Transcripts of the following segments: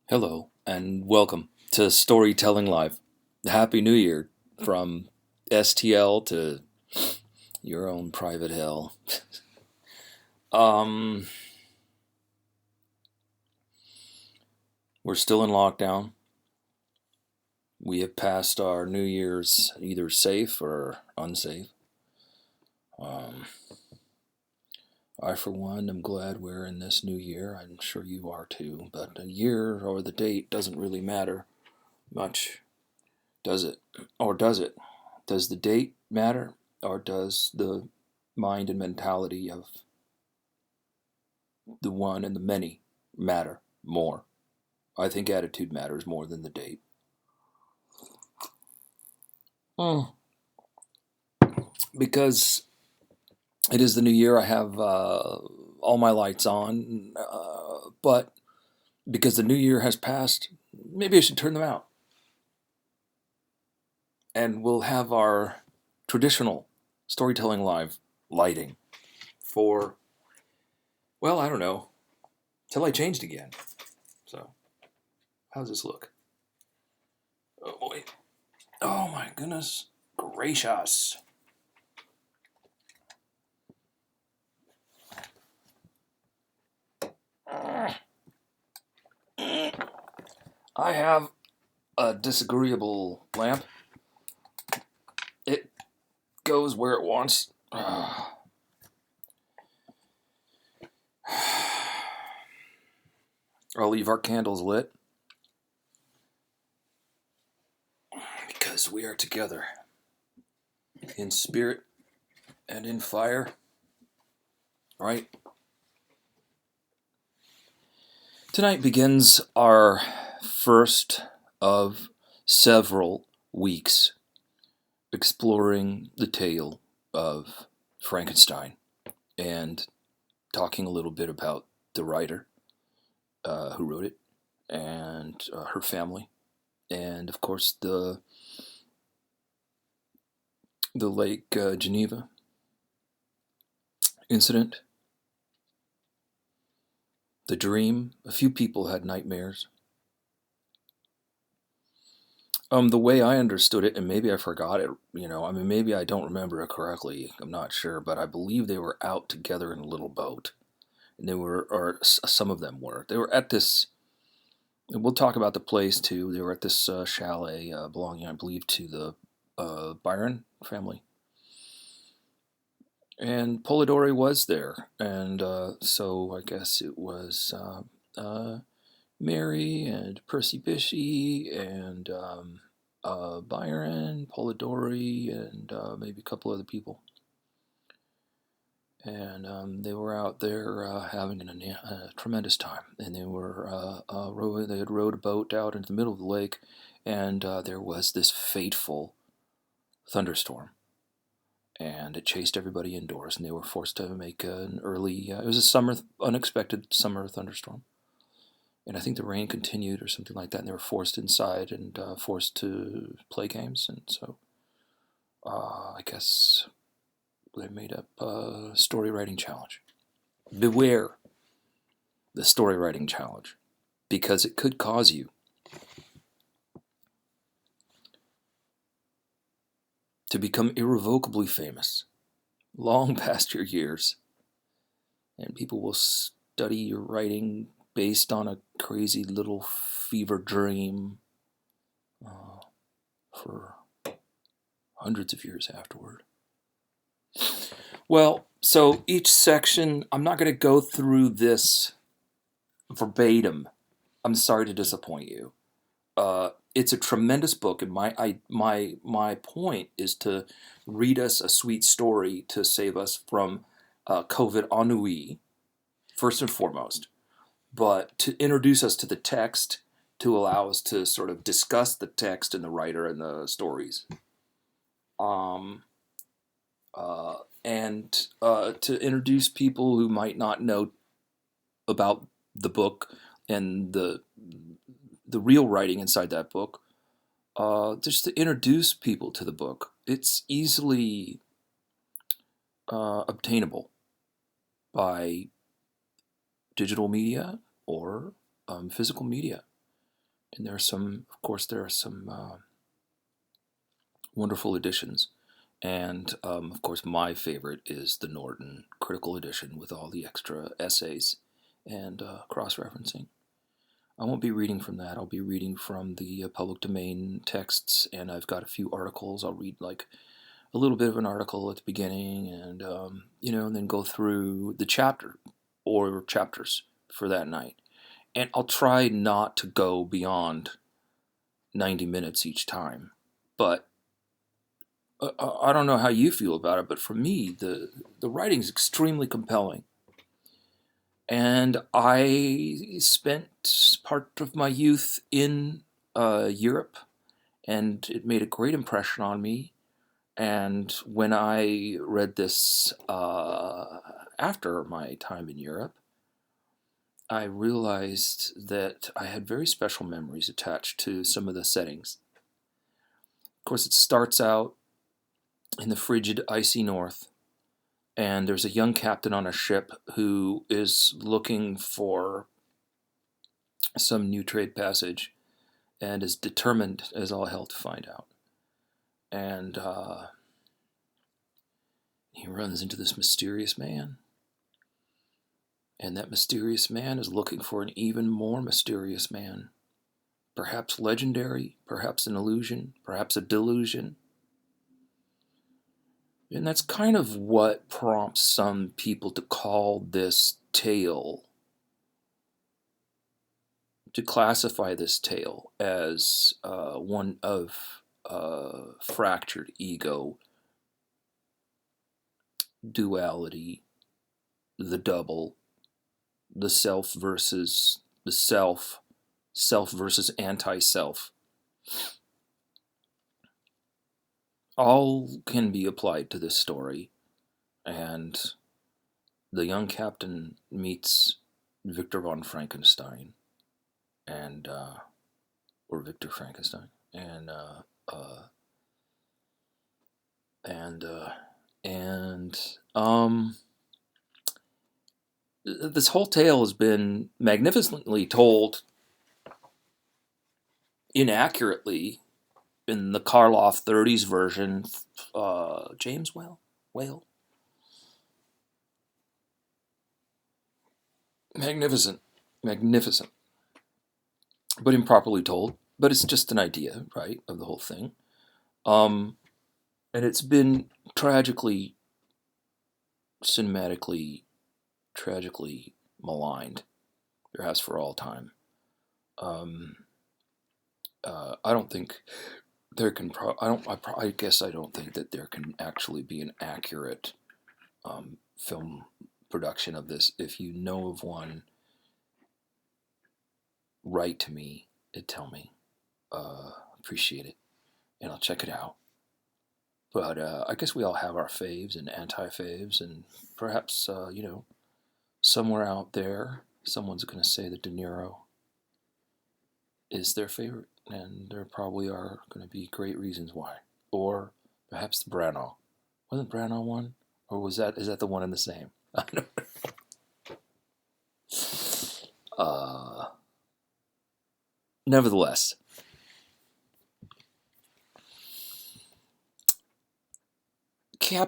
Hello and welcome to Storytelling Live. Happy New Year from STL to your own private hell. um, we're still in lockdown. We have passed our New Year's either safe or unsafe. Um, I, for one, am glad we're in this new year. I'm sure you are too. But a year or the date doesn't really matter much, does it? Or does it? Does the date matter? Or does the mind and mentality of the one and the many matter more? I think attitude matters more than the date. Mm. Because it is the new year, I have all my lights on, but because the new year has passed, maybe I should turn them out. And we'll have our traditional storytelling live lighting for, well, I don't know, till I changed again. So, how's this look? Oh boy. Oh my goodness gracious. I have a disagreeable lamp. It goes where it wants. I'll leave our candles lit because we are together in spirit and in fire, right? Tonight begins our first of several weeks exploring the tale of Frankenstein and talking a little bit about the writer who wrote it and her family, and of course the Lake Geneva incident, the dream. A few people had nightmares. The way I understood it, and maybe I forgot it, maybe I don't remember it correctly, I'm not sure, but I believe they were out together in a little boat. And they were, or some of them were. They were at this, and we'll talk about the place too. They were at this chalet belonging, I believe, to the Byron family. And Polidori was there, and so I guess it was Mary and Percy Bysshe and Byron, Polidori, and maybe a couple other people. And they were out there having a tremendous time. And they were they had rowed a boat out into the middle of the lake, and there was this fateful thunderstorm. And it chased everybody indoors, and they were forced to make an early. It was a unexpected summer thunderstorm, and I think the rain continued or something like that, and they were forced inside and forced to play games, and so I guess they made up a story writing challenge. Beware the story writing challenge, because it could cause you to become irrevocably famous long past your years, and people will study your writing based on a crazy little fever dream for hundreds of years afterward. Well, so each section, I'm not going to go through this verbatim. I'm sorry to disappoint you. It's a tremendous book, and my point is to read us a sweet story to save us from COVID ennui, first and foremost, but to introduce us to the text, to allow us to sort of discuss the text and the writer and the stories. Um, and to introduce people who might not know about the book and the real writing inside that book, just to introduce people to the book. It's easily obtainable by digital media or physical media. And there are some wonderful editions. And of course, my favorite is the Norton Critical Edition with all the extra essays and cross-referencing. I won't be reading from that. I'll be reading from the public domain texts, and I've got a few articles. I'll read like a little bit of an article at the beginning, and and then go through the chapter or chapters for that night. And I'll try not to go beyond 90 minutes each time. But I don't know how you feel about it, but for me, the writing is extremely compelling. And I spent part of my youth in Europe, and it made a great impression on me. And when I read this after my time in Europe, I realized that I had very special memories attached to some of the settings. Of course, it starts out in the frigid, icy north, and there's a young captain on a ship who is looking for some new trade passage and is determined as all hell to find out. And he runs into this mysterious man. And that mysterious man is looking for an even more mysterious man. Perhaps legendary, perhaps an illusion, perhaps a delusion. And that's kind of what prompts some people to call this tale, to classify this tale as one of fractured ego, duality, the double, the self versus the self, self versus anti-self. All can be applied to this story, and the young captain meets Victor von Frankenstein, and or Victor Frankenstein, and this whole tale has been magnificently told inaccurately in the Karloff 30s version. James Whale. Magnificent. But improperly told. But it's just an idea, right, of the whole thing. And it's been tragically, cinematically, tragically maligned, perhaps for all time. I don't think there can. I guess I don't think that there can actually be an accurate film production of this. If you know of one, write to me and tell me. Appreciate it, and I'll check it out. But I guess we all have our faves and anti-faves, and perhaps somewhere out there, someone's going to say that De Niro is their favorite, and there probably are going to be great reasons why. Or perhaps the Branagh. Wasn't Branagh one? Or is that the one and the same? I don't know. Nevertheless,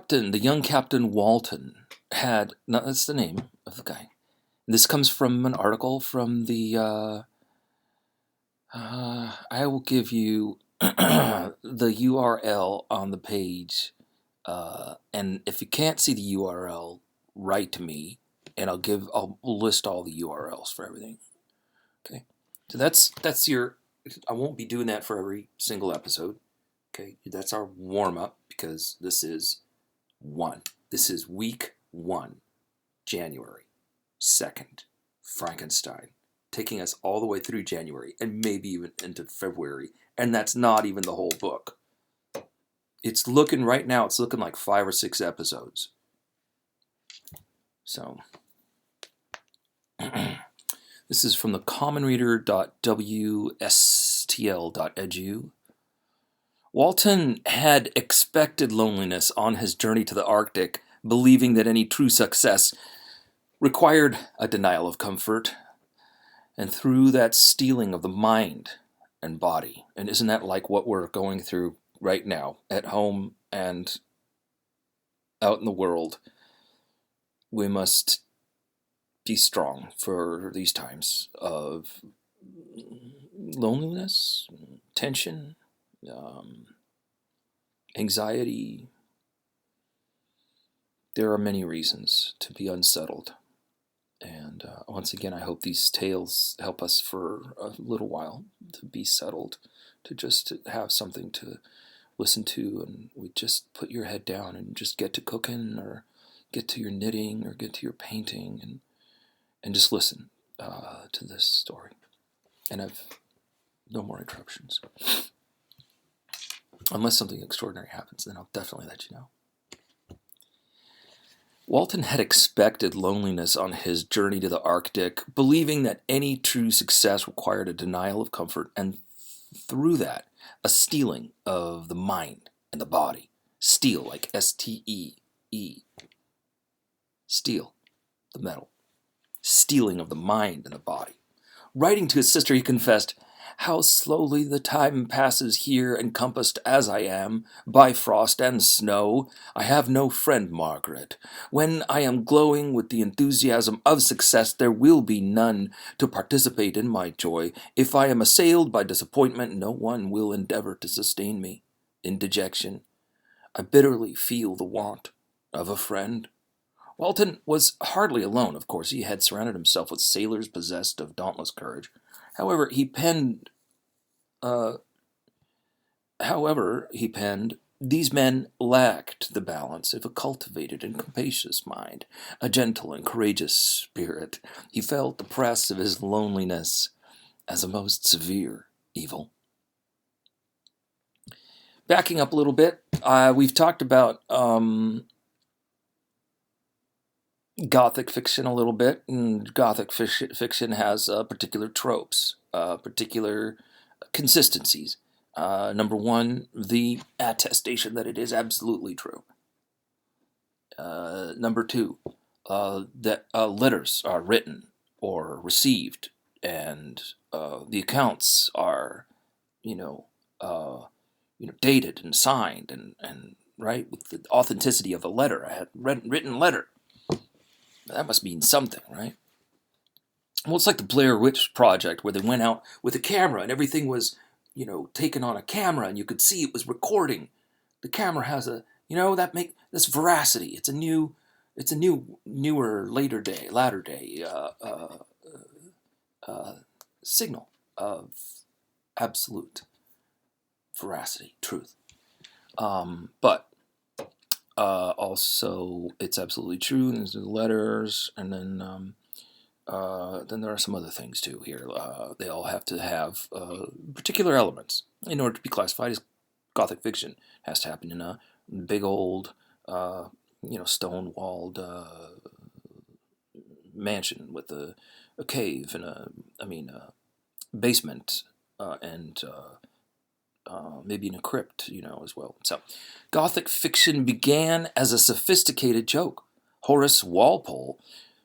the young Captain Walton that's the name of the guy. This comes from an article from the, I will give you the URL on the page, and if you can't see the URL, write to me, and I'll list all the URLs for everything. Okay, so that's your. I won't be doing that for every single episode. Okay, that's our warm up, because this is week 1, January 2nd, Frankenstein, taking us all the way through January and maybe even into February, and that's not even the whole book. It's looking like 5 or 6 episodes. So this is from the commonreader.wstl.edu. Walton had expected loneliness on his journey to the Arctic, believing that any true success required a denial of comfort, and through that steeling of the mind, and body. And isn't that like what we're going through right now at home and out in the world? We must be strong for these times of loneliness, tension, anxiety. There are many reasons to be unsettled. And once again, I hope these tales help us for a little while to be settled, to just have something to listen to, and we just put your head down and just get to cooking or get to your knitting or get to your painting and just listen to this story. And I've no more interruptions. Unless something extraordinary happens, then I'll definitely let you know. Walton had expected loneliness on his journey to the Arctic, believing that any true success required a denial of comfort, and through that, a steeling of the mind and the body. Steel, like S-T-E-E. Steel, the metal. Steeling of the mind and the body. Writing to his sister, he confessed, "How slowly the time passes here, encompassed as I am by frost and snow. I have no friend, Margaret. When I am glowing with the enthusiasm of success, there will be none to participate in my joy. If I am assailed by disappointment, no one will endeavor to sustain me. In dejection, I bitterly feel the want of a friend." Walton was hardly alone, of course. He had surrounded himself with sailors possessed of dauntless courage. However, he penned, these men lacked the balance of a cultivated and capacious mind, a gentle and courageous spirit. He felt the press of his loneliness as a most severe evil. Backing up a little bit, we've talked about Gothic fiction a little bit, and Gothic fiction has particular tropes, particular consistencies. Number one, the attestation that it is absolutely true. Number two, that letters are written or received, and the accounts are, dated and signed, and right, with the authenticity of the letter, a written letter. That must mean something, right? Well, it's like the Blair Witch Project, where they went out with a camera and everything was, taken on a camera, and you could see it was recording. The camera has this veracity. It's a newer, latter day signal of absolute veracity, truth. But also, it's absolutely true. There's the letters, and then there are some other things too here. They all have to have particular elements in order to be classified as Gothic fiction. It has to happen in a big old, stone-walled mansion with a cave and a basement and maybe in a crypt, as well. So, Gothic fiction began as a sophisticated joke. Horace Walpole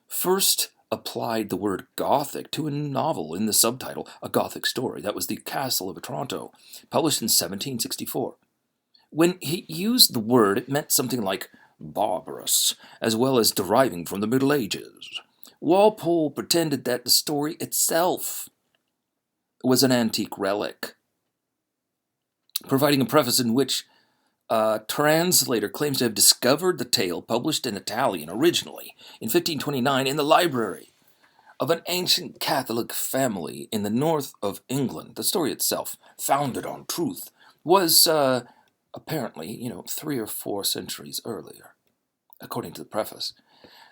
first applied the word Gothic to a novel in the subtitle, A Gothic Story. That was The Castle of Otranto, published in 1764. When he used the word, it meant something like barbarous, as well as deriving from the Middle Ages. Walpole pretended that the story itself was an antique relic, providing a preface in which a translator claims to have discovered the tale, published in Italian originally in 1529 in the library of an ancient Catholic family in the north of England. The story itself, founded on truth, was apparently, 3 or 4 centuries earlier, according to the preface.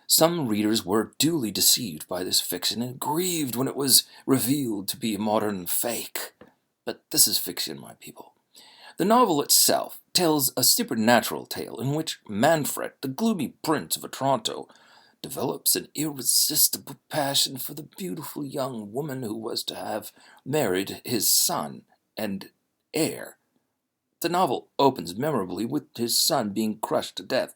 Some readers were duly deceived by this fiction and grieved when it was revealed to be a modern fake. But this is fiction, my people. The novel itself tells a supernatural tale in which Manfred, the gloomy prince of Otranto, develops an irresistible passion for the beautiful young woman who was to have married his son and heir. The novel opens memorably with his son being crushed to death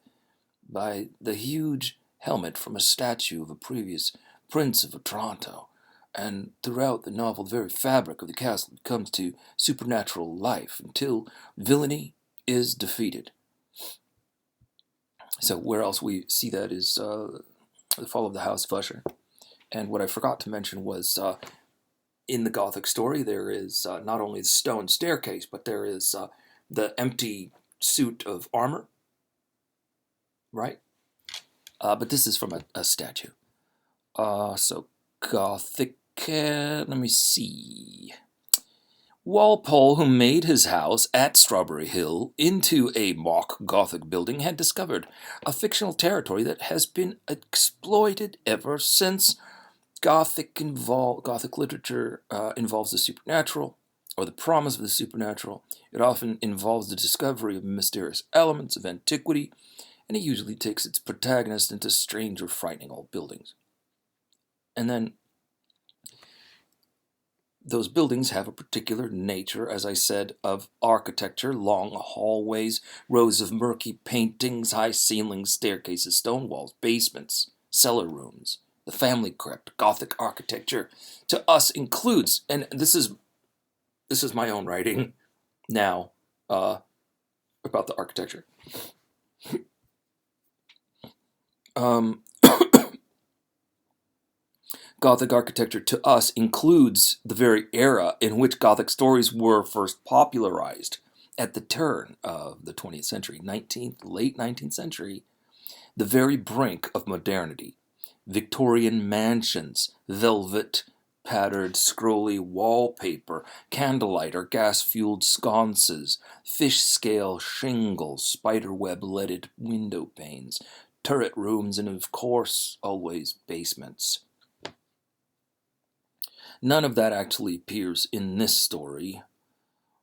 by the huge helmet from a statue of a previous prince of Otranto. And throughout the novel, the very fabric of the castle comes to supernatural life until villainy is defeated. So where else we see that is the fall of the House of Usher. And what I forgot to mention was in the Gothic story, there is not only the stone staircase, but there is the empty suit of armor, right? But this is from a statue. So Gothic, let me see. Walpole, who made his house at Strawberry Hill into a mock Gothic building, had discovered a fictional territory that has been exploited ever since. Gothic literature involves the supernatural, or the promise of the supernatural. It often involves the discovery of mysterious elements of antiquity, and it usually takes its protagonist into strange or frightening old buildings. And then those buildings have a particular nature, as I said, of architecture: long hallways, rows of murky paintings, high ceilings, staircases, stone walls, basements, cellar rooms. The family crypt. Gothic architecture to us includes, and this is my own writing now about the architecture. Gothic architecture to us includes the very era in which Gothic stories were first popularized at the turn of the 20th century, late 19th century, the very brink of modernity. Victorian mansions, velvet patterned scrolly wallpaper, candlelight or gas-fueled sconces, fish-scale shingles, spiderweb-leaded window panes, turret rooms, and of course, always basements. None of that actually appears in this story.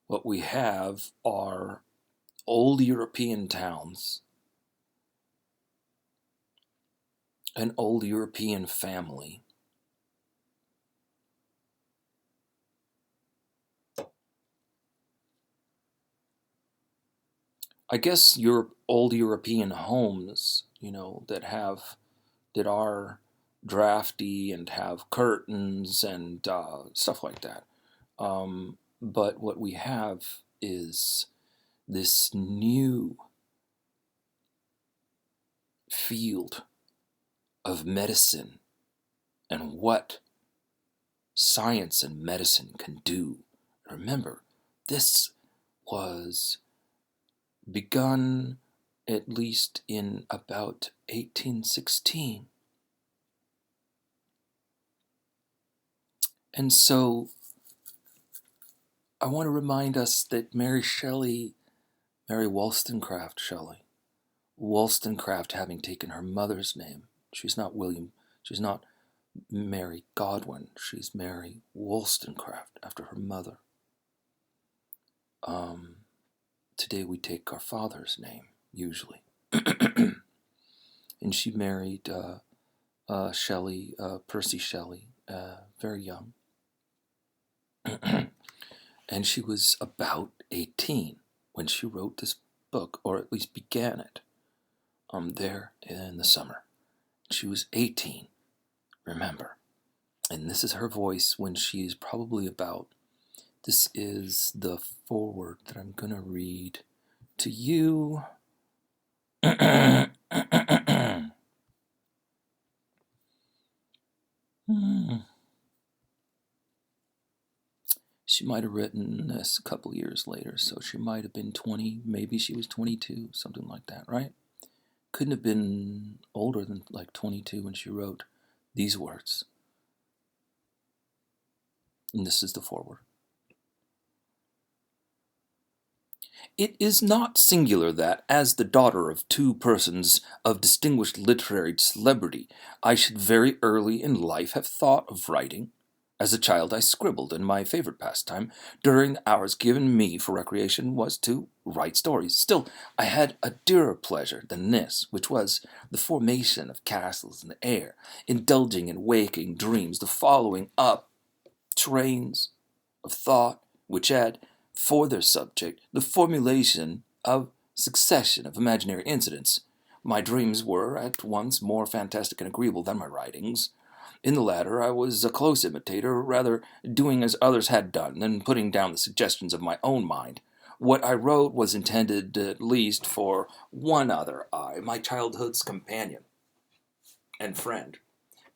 What we have are old European towns, an old European family, I guess old European homes, that are drafty and have curtains and stuff like that. But what we have is this new field of medicine and what science and medicine can do. Remember, this was begun at least in about 1816. And so I want to remind us that Mary Wollstonecraft Shelley, Wollstonecraft having taken her mother's name, she's not Mary Godwin, she's Mary Wollstonecraft after her mother. Today we take our father's name, usually. And she married Shelley, Percy Shelley, very young. And she was about 18 when she wrote this book, or at least began it, there in the summer. She was 18, remember. And this is her voice when she is probably about. This is the foreword that I'm going to read to you. She might have written this a couple years later, so she might have been 20, maybe she was 22, something like that, right? Couldn't have been older than like 22 when she wrote these words. And this is the foreword. It is not singular that, as the daughter of two persons of distinguished literary celebrity, I should very early in life have thought of writing. As a child, I scribbled, and my favorite pastime during the hours given me for recreation was to write stories. Still, I had a dearer pleasure than this, which was the formation of castles in the air, indulging in waking dreams, the following up trains of thought which had for their subject the formulation of succession of imaginary incidents. My dreams were at once more fantastic and agreeable than my writings. In the latter, I was a close imitator, rather doing as others had done than putting down the suggestions of my own mind. What I wrote was intended at least for one other eye, my childhood's companion and friend.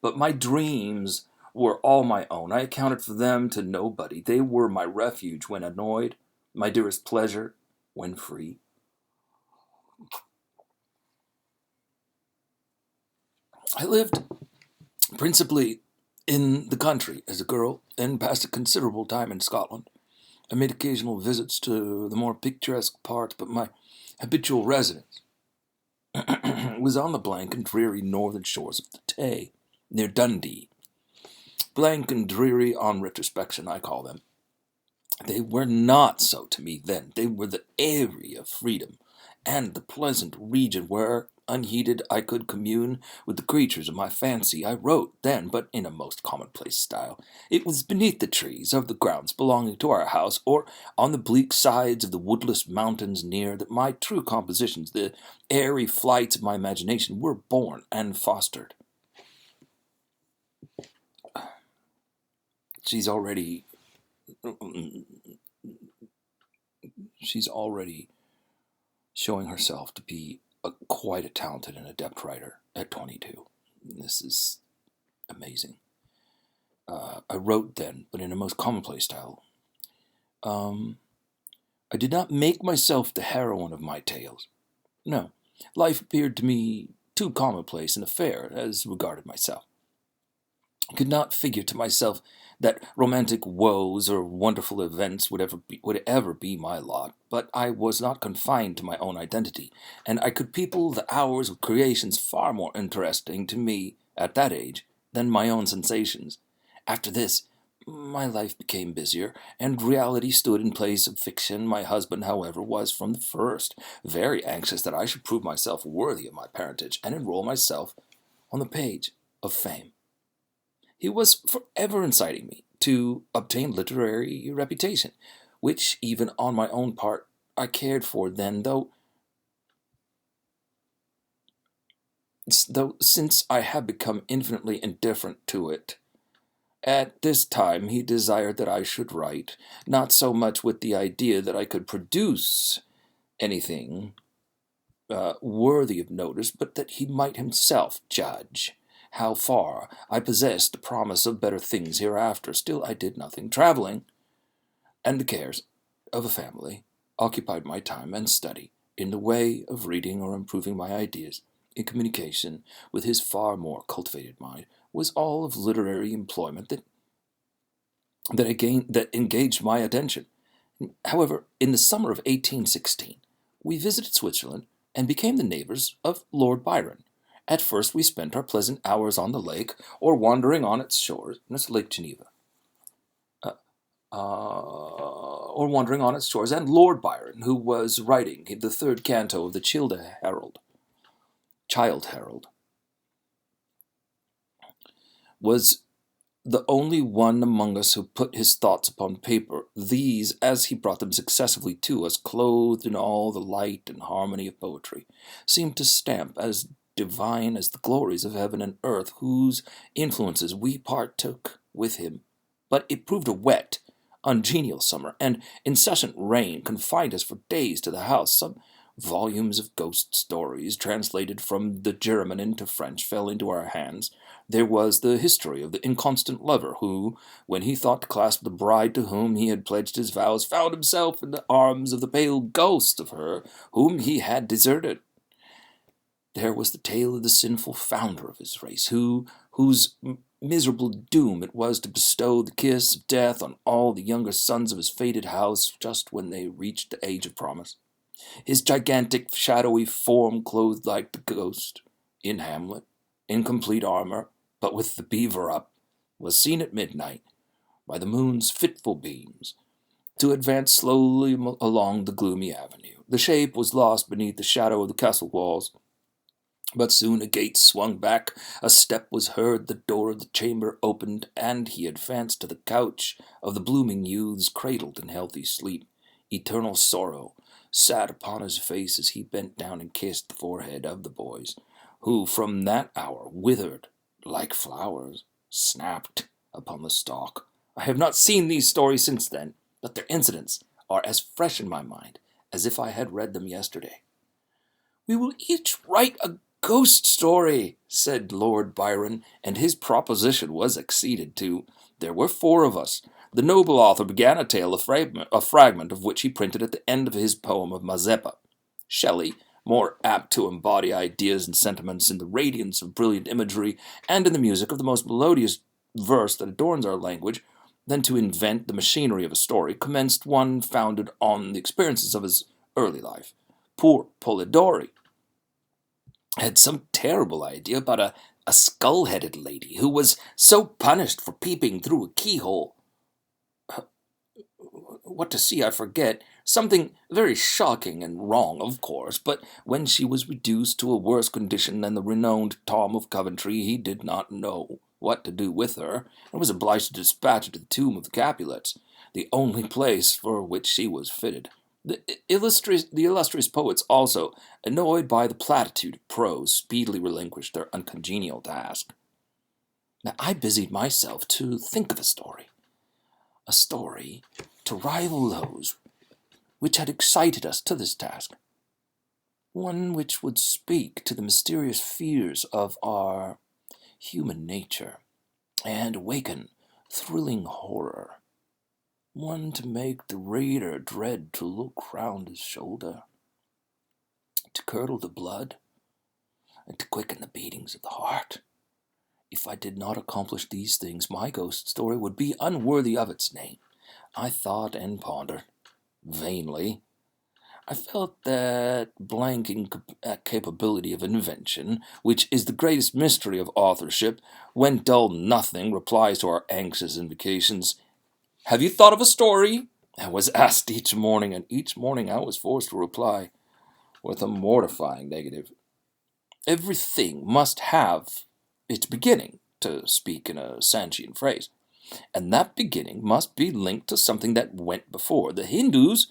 But my dreams were all my own. I accounted for them to nobody. They were my refuge when annoyed, my dearest pleasure when free. I lived principally in the country as a girl and passed a considerable time in Scotland. I made occasional visits to the more picturesque parts, but my habitual residence was on the blank and dreary northern shores of the Tay, near Dundee. Blank and dreary on retrospection, I call them. They were not so to me then. They were the area of freedom, and the pleasant region where, unheeded, I could commune with the creatures of my fancy. I wrote then, but in a most commonplace style. It was beneath the trees of the grounds belonging to our house, or on the bleak sides of the woodless mountains near, that my true compositions, the airy flights of my imagination, were born and fostered. She's already showing herself to be quite a talented and adept writer at 22. This is amazing. I wrote then, but in a most commonplace style. I did not make myself the heroine of my tales. No, life appeared to me too commonplace an affair as regarded myself. I could not figure to myself that romantic woes or wonderful events would ever be my lot, but I was not confined to my own identity, and I could people the hours with creations far more interesting to me at that age than my own sensations. After this, my life became busier, and reality stood in place of fiction. My husband, however, was from the first very anxious that I should prove myself worthy of my parentage and enroll myself on the page of fame. He was forever inciting me to obtain literary reputation, which even on my own part I cared for then, though since I have become infinitely indifferent to it. At this time he desired that I should write, not so much with the idea that I could produce anything worthy of notice, but that he might himself judge how far I possessed the promise of better things hereafter. Still I did nothing. Travelling, and the cares of a family, occupied my time and study in the way of reading or improving my ideas. In communication with his far more cultivated mind was all of literary employment that engaged my attention. However, in the summer of 1816, we visited Switzerland and became the neighbors of Lord Byron. At first we spent our pleasant hours on the lake, or wandering on its shores. That's Lake Geneva. Or wandering on its shores, and Lord Byron, who was writing the third canto of the Child Herald, was the only one among us who put his thoughts upon paper. These, as he brought them successively to us, clothed in all the light and harmony of poetry, seemed to stamp as divine as the glories of heaven and earth, whose influences we partook with him. But it proved a wet, ungenial summer, and incessant rain confined us for days to the house. Some volumes of ghost stories, translated from the German into French, fell into our hands. There was the history of the inconstant lover who, when he thought to clasp the bride to whom he had pledged his vows, found himself in the arms of the pale ghost of her whom he had deserted. There was the tale of the sinful founder of his race, whose miserable doom it was to bestow the kiss of death on all the younger sons of his fated house just when they reached the age of promise. His gigantic, shadowy form, clothed like the ghost in Hamlet, in complete armor, but with the beaver up, was seen at midnight, by the moon's fitful beams, to advance slowly along the gloomy avenue. The shape was lost beneath the shadow of the castle walls, but soon a gate swung back, a step was heard, the door of the chamber opened, and he advanced to the couch of the blooming youths cradled in healthy sleep. Eternal sorrow sat upon his face as he bent down and kissed the forehead of the boys, who from that hour withered like flowers. snapped upon the stalk. I have not seen these stories since then, but their incidents are as fresh in my mind as if I had read them yesterday. We will each write a ghost story, said Lord Byron, and his proposition was acceded to. There were 4 of us. The noble author began a tale, a fragment of which he printed at the end of his poem of Mazeppa. Shelley, more apt to embody ideas and sentiments in the radiance of brilliant imagery and in the music of the most melodious verse that adorns our language, than to invent the machinery of a story, commenced one founded on the experiences of his early life. Poor Polidori had some terrible idea about a skull-headed lady who was so punished for peeping through a keyhole. What to see, I forget. Something very shocking and wrong, of course, but when she was reduced to a worse condition than the renowned Tom of Coventry, he did not know what to do with her, and was obliged to dispatch her to the tomb of the Capulets, the only place for which she was fitted. The illustrious poets also, annoyed by the platitude of prose, speedily relinquished their uncongenial task. Now I busied myself to think of a story to rival those which had excited us to this task, one which would speak to the mysterious fears of our human nature, and awaken thrilling horror, one to make the reader dread to look round his shoulder, to curdle the blood, and to quicken the beatings of the heart. If I did not accomplish these things, my ghost story would be unworthy of its name. I thought and pondered, vainly. I felt that blanking capability of invention, which is the greatest mystery of authorship, when dull nothing replies to our anxious invocations. Have you thought of a story? I was asked each morning, and each morning I was forced to reply with a mortifying negative. Everything must have its beginning, to speak in a Sanchian phrase, and that beginning must be linked to something that went before. The Hindus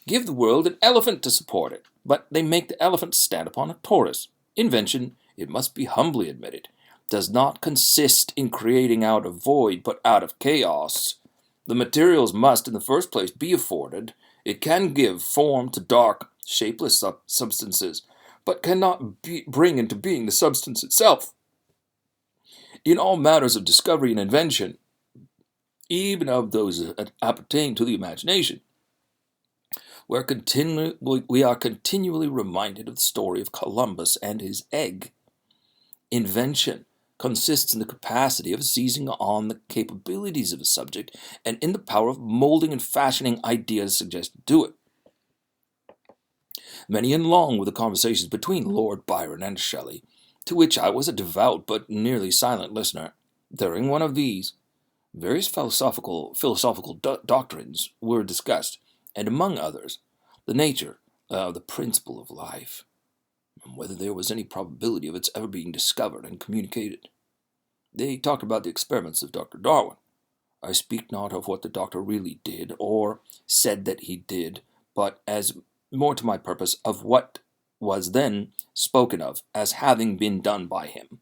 give the world an elephant to support it, but they make the elephant stand upon a tortoise. Invention, it must be humbly admitted, does not consist in creating out of void, but out of chaos. The materials must, in the first place, be afforded. It can give form to dark, shapeless substances, but cannot bring into being the substance itself. In all matters of discovery and invention, even of those that appertain to the imagination, we are continually reminded of the story of Columbus and his egg. Invention consists in the capacity of seizing on the capabilities of a subject and in the power of molding and fashioning ideas suggested to it. Many and long were the conversations between Lord Byron and Shelley, to which I was a devout but nearly silent listener. During one of these, various philosophical doctrines were discussed, and among others, the nature of the principle of life, and whether there was any probability of its ever being discovered and communicated. They talked about the experiments of Dr. Darwin. I speak not of what the doctor really did, or said that he did, but as more to my purpose of what was then spoken of as having been done by him.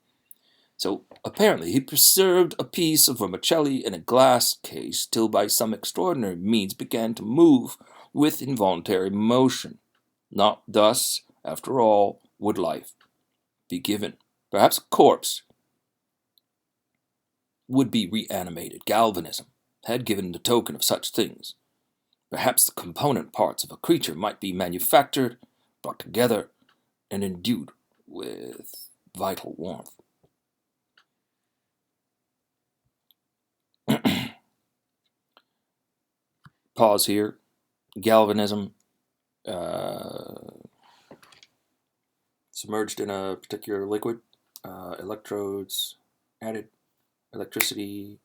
So apparently he preserved a piece of vermicelli in a glass case till by some extraordinary means began to move with involuntary motion. Not thus, after all, would life be given. Perhaps a corpse would be reanimated. Galvanism had given the token of such things. Perhaps the component parts of a creature might be manufactured, brought together, and endued with vital warmth. Pause here. Galvanism, submerged in a particular liquid, electrodes added, electricity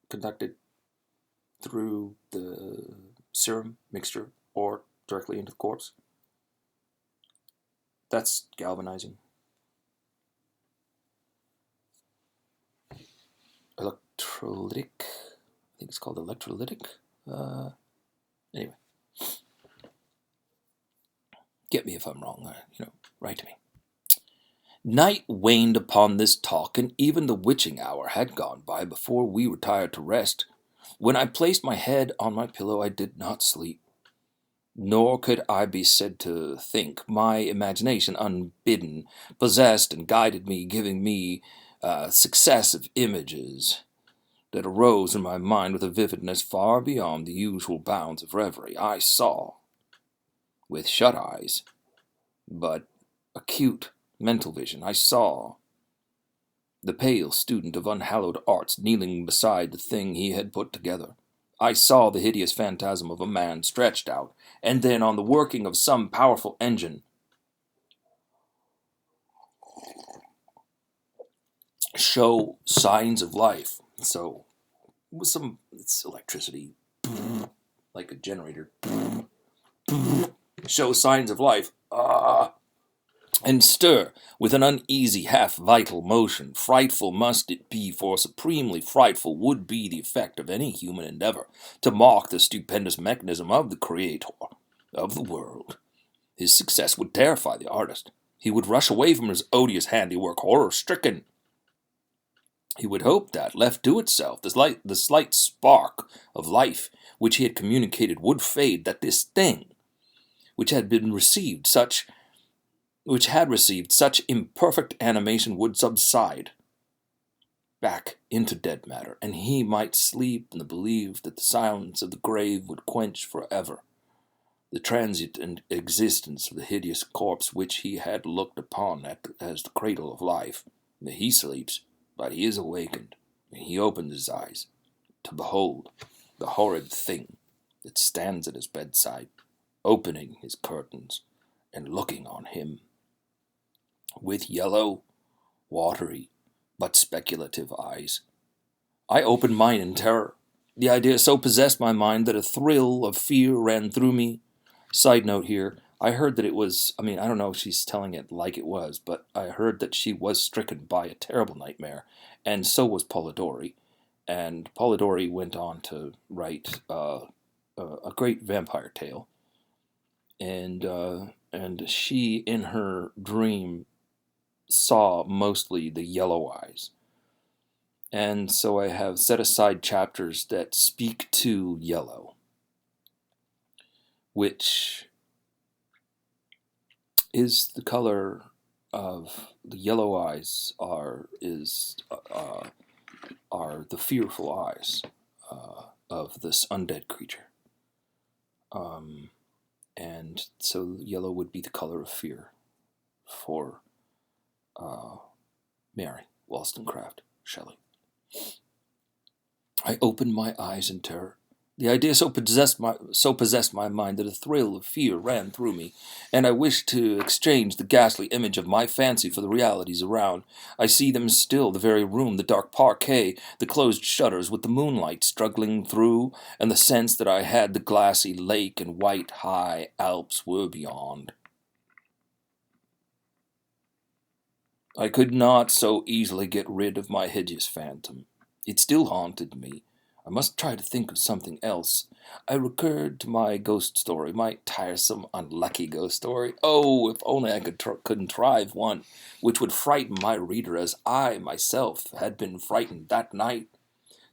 conducted through the serum mixture or directly into the corpse. That's galvanizing. Electrolytic. I think it's called electrolytic. Anyway. Get me if I'm wrong. Write to me. Night waned upon this talk, and even the witching hour had gone by before we retired to rest. When I placed my head on my pillow, I did not sleep, nor could I be said to think. My imagination, unbidden, possessed and guided me, giving me successive images that arose in my mind with a vividness far beyond the usual bounds of reverie. I saw, with shut eyes, but acute mental vision, I saw the pale student of unhallowed arts kneeling beside the thing he had put together. I saw the hideous phantasm of a man stretched out, and then on the working of some powerful engine, show signs of life. So, with it's electricity, like a generator, show signs of life. And stir with an uneasy, half-vital motion. Frightful must it be, for supremely frightful would be the effect of any human endeavor to mock the stupendous mechanism of the Creator of the world. His success would terrify the artist. He would rush away from his odious handiwork, horror-stricken. He would hope that, left to itself, the slight spark of life which he had communicated would fade, that this thing, which had received such imperfect animation, would subside back into dead matter, and he might sleep in the belief that the silence of the grave would quench forever the transient existence of the hideous corpse which he had looked upon as the cradle of life. He sleeps, but he is awakened, and he opens his eyes to behold the horrid thing that stands at his bedside, opening his curtains and looking on him with yellow, watery, but speculative eyes. I opened mine in terror. The idea so possessed my mind that a thrill of fear ran through me. Side note here, I heard that it was, I don't know if she's telling it like it was, but I heard that she was stricken by a terrible nightmare, and so was Polidori. And Polidori went on to write a great vampire tale. And she, in her dream, saw mostly the yellow eyes. And so I have set aside chapters that speak to yellow, which is the color of the yellow eyes are the fearful eyes of this undead creature. And so yellow would be the color of fear for Mary Wollstonecraft Shelley. I opened my eyes in terror. The idea so possessed my mind that a thrill of fear ran through me, and I wished to exchange the ghastly image of my fancy for the realities around. I see them still, the very room, the dark parquet, the closed shutters with the moonlight struggling through, and the sense that I had the glassy lake and white high Alps were beyond. I could not so easily get rid of my hideous phantom. It still haunted me. I must try to think of something else. I recurred to my ghost story, my tiresome, unlucky ghost story. Oh, if only I could contrive one which would frighten my reader as I myself had been frightened that night.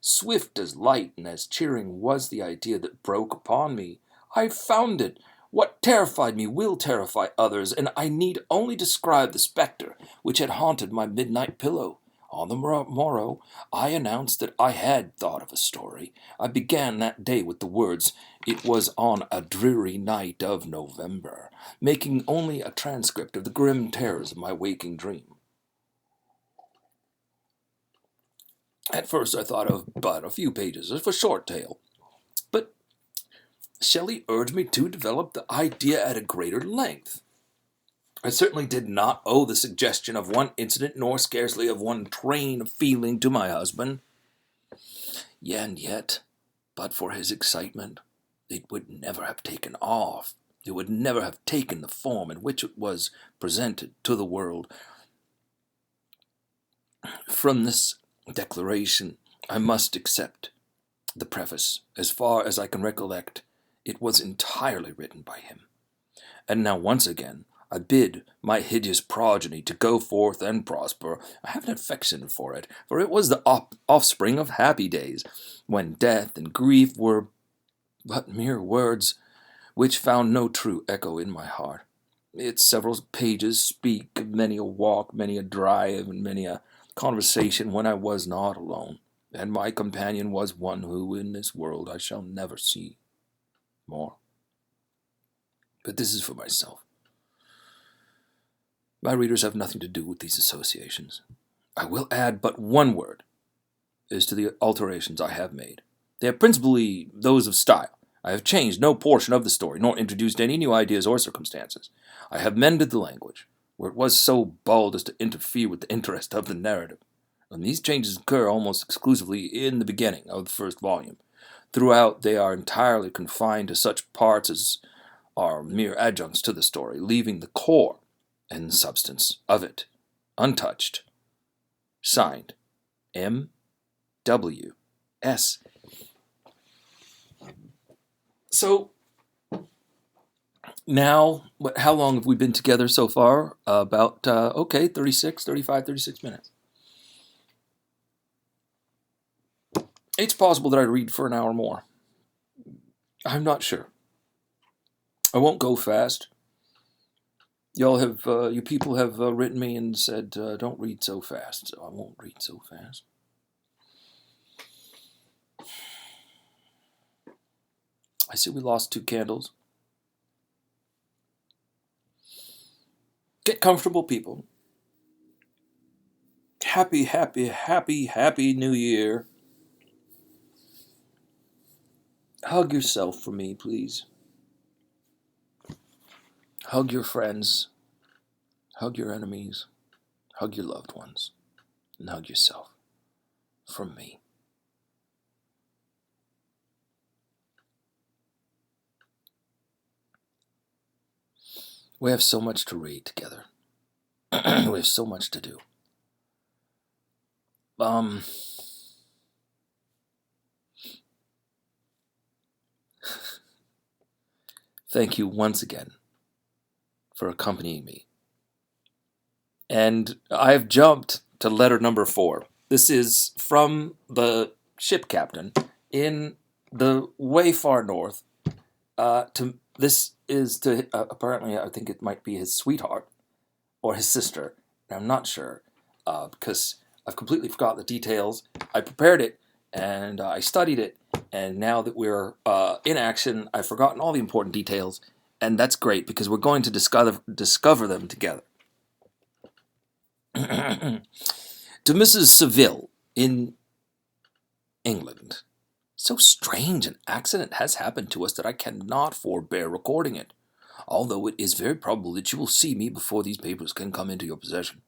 Swift as light and as cheering was the idea that broke upon me. I found it. What terrified me will terrify others, and I need only describe the spectre which had haunted my midnight pillow. On the morrow, I announced that I had thought of a story. I began that day with the words, "It was on a dreary night of November," making only a transcript of the grim terrors of my waking dream. At first I thought of but a few pages of a short tale, but Shelley urged me to develop the idea at a greater length. I certainly did not owe the suggestion of one incident, nor scarcely of one train of feeling, to my husband. And yet, but for his excitement, it would never have taken off. It would never have taken the form in which it was presented to the world. From this declaration, I must accept the preface. As far as I can recollect, it was entirely written by him. And now once again, I bid my hideous progeny to go forth and prosper. I have an affection for it was the offspring of happy days, when death and grief were but mere words, which found no true echo in my heart. Its several pages speak of many a walk, many a drive, and many a conversation when I was not alone, and my companion was one who in this world I shall never see more. But this is for myself. My readers have nothing to do with these associations. I will add but one word as to the alterations I have made. They are principally those of style. I have changed no portion of the story, nor introduced any new ideas or circumstances. I have mended the language, where it was so bald as to interfere with the interest of the narrative. And these changes occur almost exclusively in the beginning of the first volume. Throughout, they are entirely confined to such parts as are mere adjuncts to the story, leaving the core and substance of it untouched. Signed, M.W.S. So, now, how long have we been together so far? About, 36 minutes. It's possible that I read for an hour more. I'm not sure. I won't go fast. You people have written me and said, don't read so fast, so I won't read so fast. I see we lost 2 candles. Get comfortable, people. Happy, happy, happy, happy New Year. Hug yourself for me, please. Hug your friends. Hug your enemies. Hug your loved ones. And hug yourself. From me. We have so much to read together. We have so much to do. Thank you once again for accompanying me. And I've jumped to letter number 4. This is from the ship captain in the way far north. This is to apparently, I think it might be his sweetheart or his sister. I'm not sure because I've completely forgot the details. I prepared it and I studied it, and now that we're in action, I've forgotten all the important details, and that's great because we're going to discover them together. To Mrs. Seville in England. So strange an accident has happened to us that I cannot forbear recording it, although it is very probable that you will see me before these papers can come into your possession.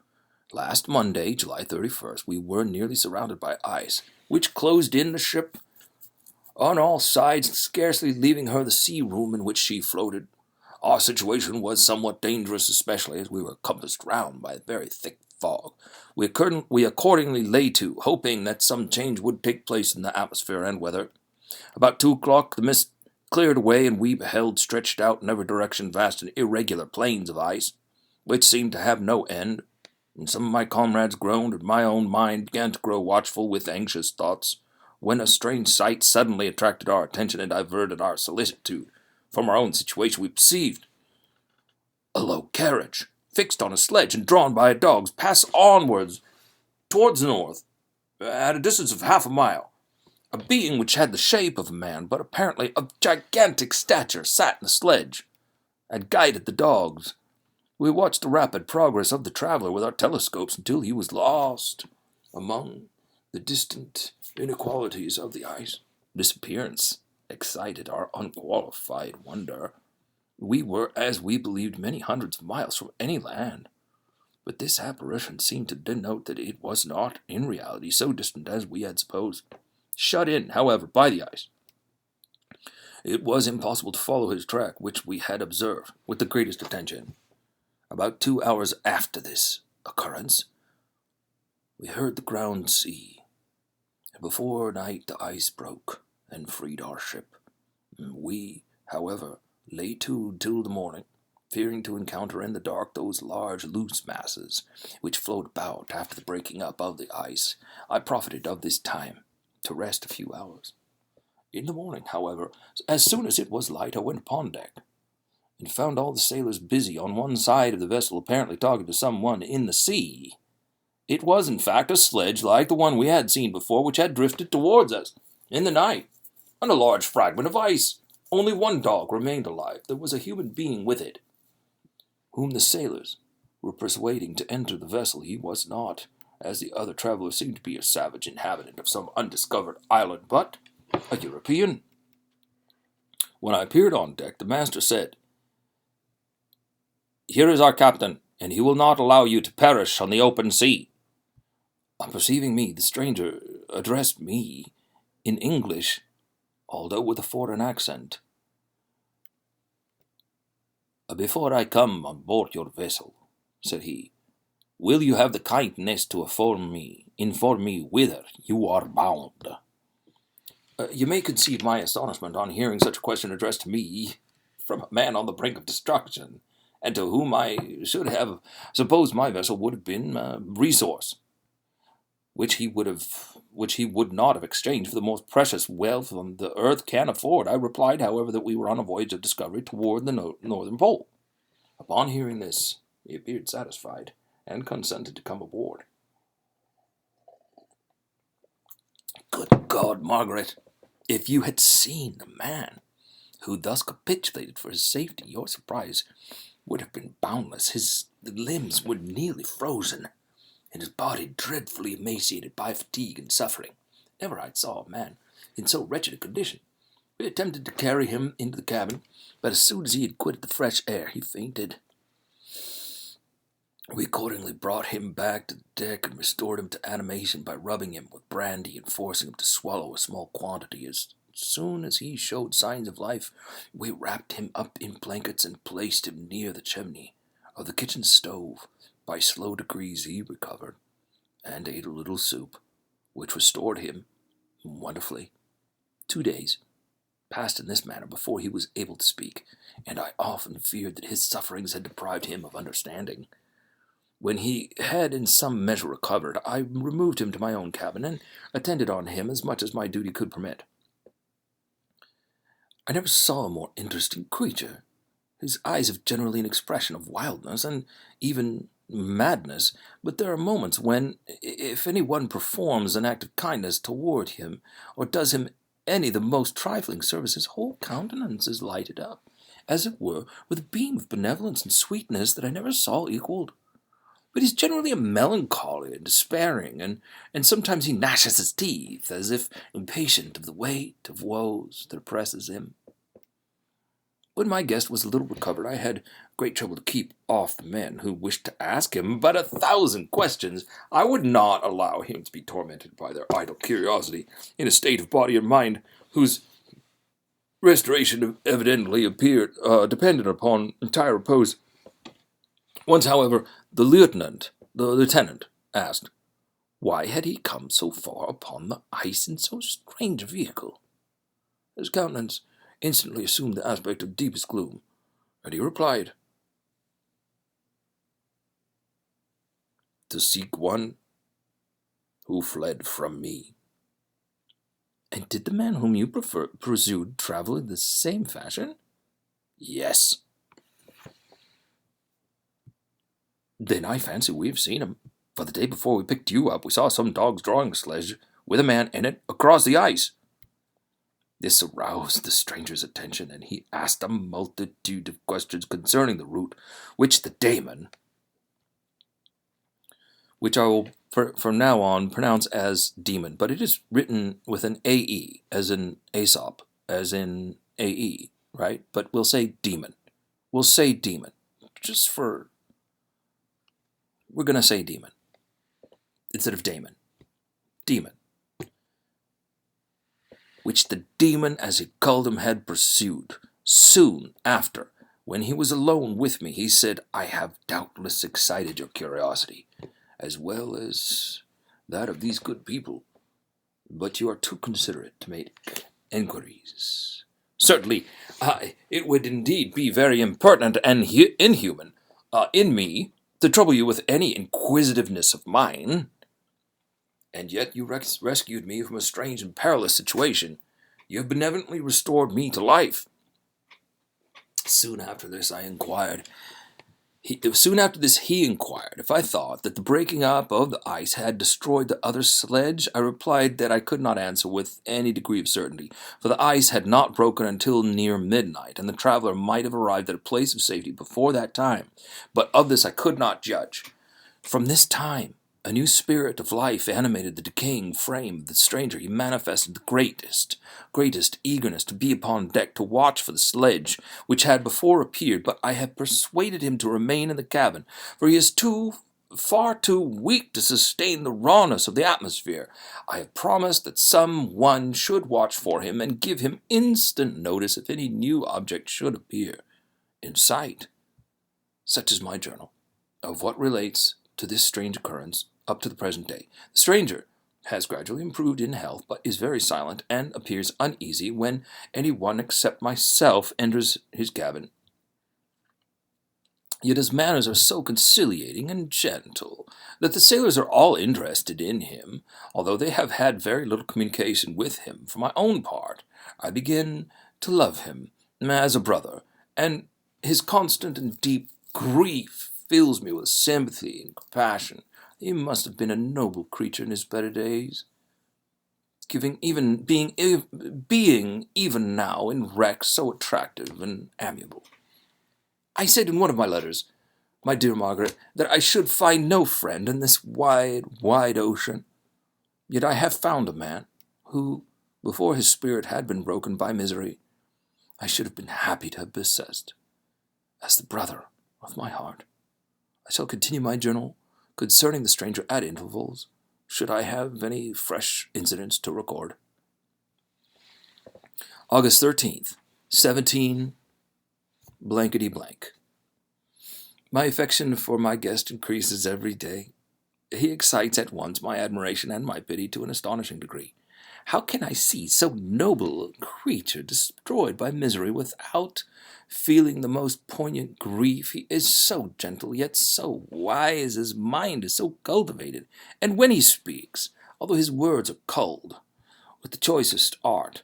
Last Monday, July 31st, we were nearly surrounded by ice, which closed in the ship on all sides, scarcely leaving her the sea room in which she floated. Our situation was somewhat dangerous, especially as we were compassed round by a very thick fog. We accordingly lay to, hoping that some change would take place in the atmosphere and weather. About 2 o'clock the mist cleared away, and we beheld stretched out in every direction vast and irregular plains of ice, which seemed to have no end, and some of my comrades groaned, and my own mind began to grow watchful with anxious thoughts, when a strange sight suddenly attracted our attention and diverted our solicitude from our own situation. We perceived a low carriage, fixed on a sledge and drawn by dogs, pass onwards towards the north, at a distance of half a mile. A being which had the shape of a man, but apparently of gigantic stature, sat in the sledge, and guided the dogs. We watched the rapid progress of the traveler with our telescopes until he was lost among the distant inequalities of the ice. This appearance excited our unqualified wonder. We were, as we believed, many hundreds of miles from any land, but this apparition seemed to denote that it was not, in reality, so distant as we had supposed. Shut in, however, by the ice, it was impossible to follow his track, which we had observed with the greatest attention. About 2 hours after this occurrence, we heard the ground sea, and before night the ice broke and freed our ship. We, however, lay to till the morning, fearing to encounter in the dark those large loose masses which float about after the breaking up of the ice, I profited of this time to rest a few hours. In the morning, however, as soon as it was light, I went upon deck, and found all the sailors busy on one side of the vessel, apparently talking to someone in the sea. It was, in fact, a sledge like the one we had seen before, which had drifted towards us in the night, on a large fragment of ice. Only one dog remained alive. There was a human being with it, whom the sailors were persuading to enter the vessel. He was not, as the other travelers seemed to be, a savage inhabitant of some undiscovered island, but a European. When I appeared on deck, the master said, "Here is our captain, and he will not allow you to perish on the open sea." On perceiving me, the stranger addressed me in English, although with a foreign accent. "Before I come on board your vessel," said he, "will you have the kindness to inform me whither you are bound?" You may conceive my astonishment on hearing such a question addressed to me from a man on the brink of destruction, and to whom I should have supposed my vessel would have been a resource, which he would not have exchanged for the most precious wealth the earth can afford. I replied, however, that we were on a voyage of discovery toward the northern pole. Upon hearing this, he appeared satisfied, and consented to come aboard. Good God, Margaret, if you had seen the man who thus capitulated for his safety, your surprise would have been boundless. His limbs were nearly frozen, and his body dreadfully emaciated by fatigue and suffering. Never I saw a man in so wretched a condition. We attempted to carry him into the cabin, but as soon as he had quitted the fresh air, he fainted. We accordingly brought him back to the deck and restored him to animation by rubbing him with brandy and forcing him to swallow a small quantity. As soon as he showed signs of life, we wrapped him up in blankets and placed him near the chimney of the kitchen stove. By slow degrees he recovered, and ate a little soup, which restored him wonderfully. 2 days passed in this manner before he was able to speak, and I often feared that his sufferings had deprived him of understanding. When he had in some measure recovered, I removed him to my own cabin, and attended on him as much as my duty could permit. I never saw a more interesting creature. His eyes have generally an expression of wildness, and even madness, but there are moments when, if any one performs an act of kindness toward him, or does him any the most trifling service, his whole countenance is lighted up, as it were, with a beam of benevolence and sweetness that I never saw equalled. But he's generally a melancholy and despairing, and sometimes he gnashes his teeth, as if impatient of the weight of woes that oppresses him. When my guest was a little recovered, I had great trouble to keep off the men who wished to ask him but 1,000 questions. I would not allow him to be tormented by their idle curiosity in a state of body and mind whose restoration evidently depended upon entire repose. Once, however, the lieutenant asked, why had he come so far upon the ice in so strange a vehicle? His countenance instantly assumed the aspect of deepest gloom, and he replied, "To seek one who fled from me." "And did the man whom you pursued travel in the same fashion?" "Yes." "Then I fancy we have seen him, for the day before we picked you up, we saw some dogs drawing a sledge with a man in it across the ice." This aroused the stranger's attention, and he asked a multitude of questions concerning the route which the daemon, which I will from now on pronounce as demon, but it is written with an AE, as in Aesop, as in AE, right? But we'll say demon. We'll say demon. We're going to say demon instead of daemon. Demon. Which the demon, as he called him, had pursued. Soon after, when he was alone with me, he said, "I have doubtless excited your curiosity, as well as that of these good people, but you are too considerate to make enquiries. Certainly, it would indeed be very impertinent and inhuman in me to trouble you with any inquisitiveness of mine. And yet you rescued me from a strange and perilous situation. You have benevolently restored me to life. Soon after this, he inquired if I thought that the breaking up of the ice had destroyed the other sledge. I replied that I could not answer with any degree of certainty, for the ice had not broken until near midnight, and the traveler might have arrived at a place of safety before that time. But of this I could not judge. From this time, a new spirit of life animated the decaying frame of the stranger. He manifested the greatest eagerness to be upon deck to watch for the sledge, which had before appeared, but I have persuaded him to remain in the cabin, for he is far too weak to sustain the rawness of the atmosphere. I have promised that some one should watch for him and give him instant notice if any new object should appear in sight. Such is my journal of what relates to this strange occurrence up to the present day. The stranger has gradually improved in health, but is very silent and appears uneasy when any one except myself enters his cabin. Yet his manners are so conciliating and gentle that the sailors are all interested in him, although they have had very little communication with him. For my own part, I begin to love him as a brother, and his constant and deep grief fills me with sympathy and compassion. He must have been a noble creature in his better days, being even now in wreck so attractive and amiable. I said in one of my letters, my dear Margaret, that I should find no friend in this wide, wide ocean. Yet I have found a man who, before his spirit had been broken by misery, I should have been happy to have possessed as the brother of my heart. I shall continue my journal concerning the stranger at intervals, should I have any fresh incidents to record. August 13th, 17 blankety blank. My affection for my guest increases every day. He excites at once my admiration and my pity to an astonishing degree. How can I see so noble a creature destroyed by misery without feeling the most poignant grief? He is so gentle, yet so wise. His mind is so cultivated. And when he speaks, although his words are culled with the choicest art,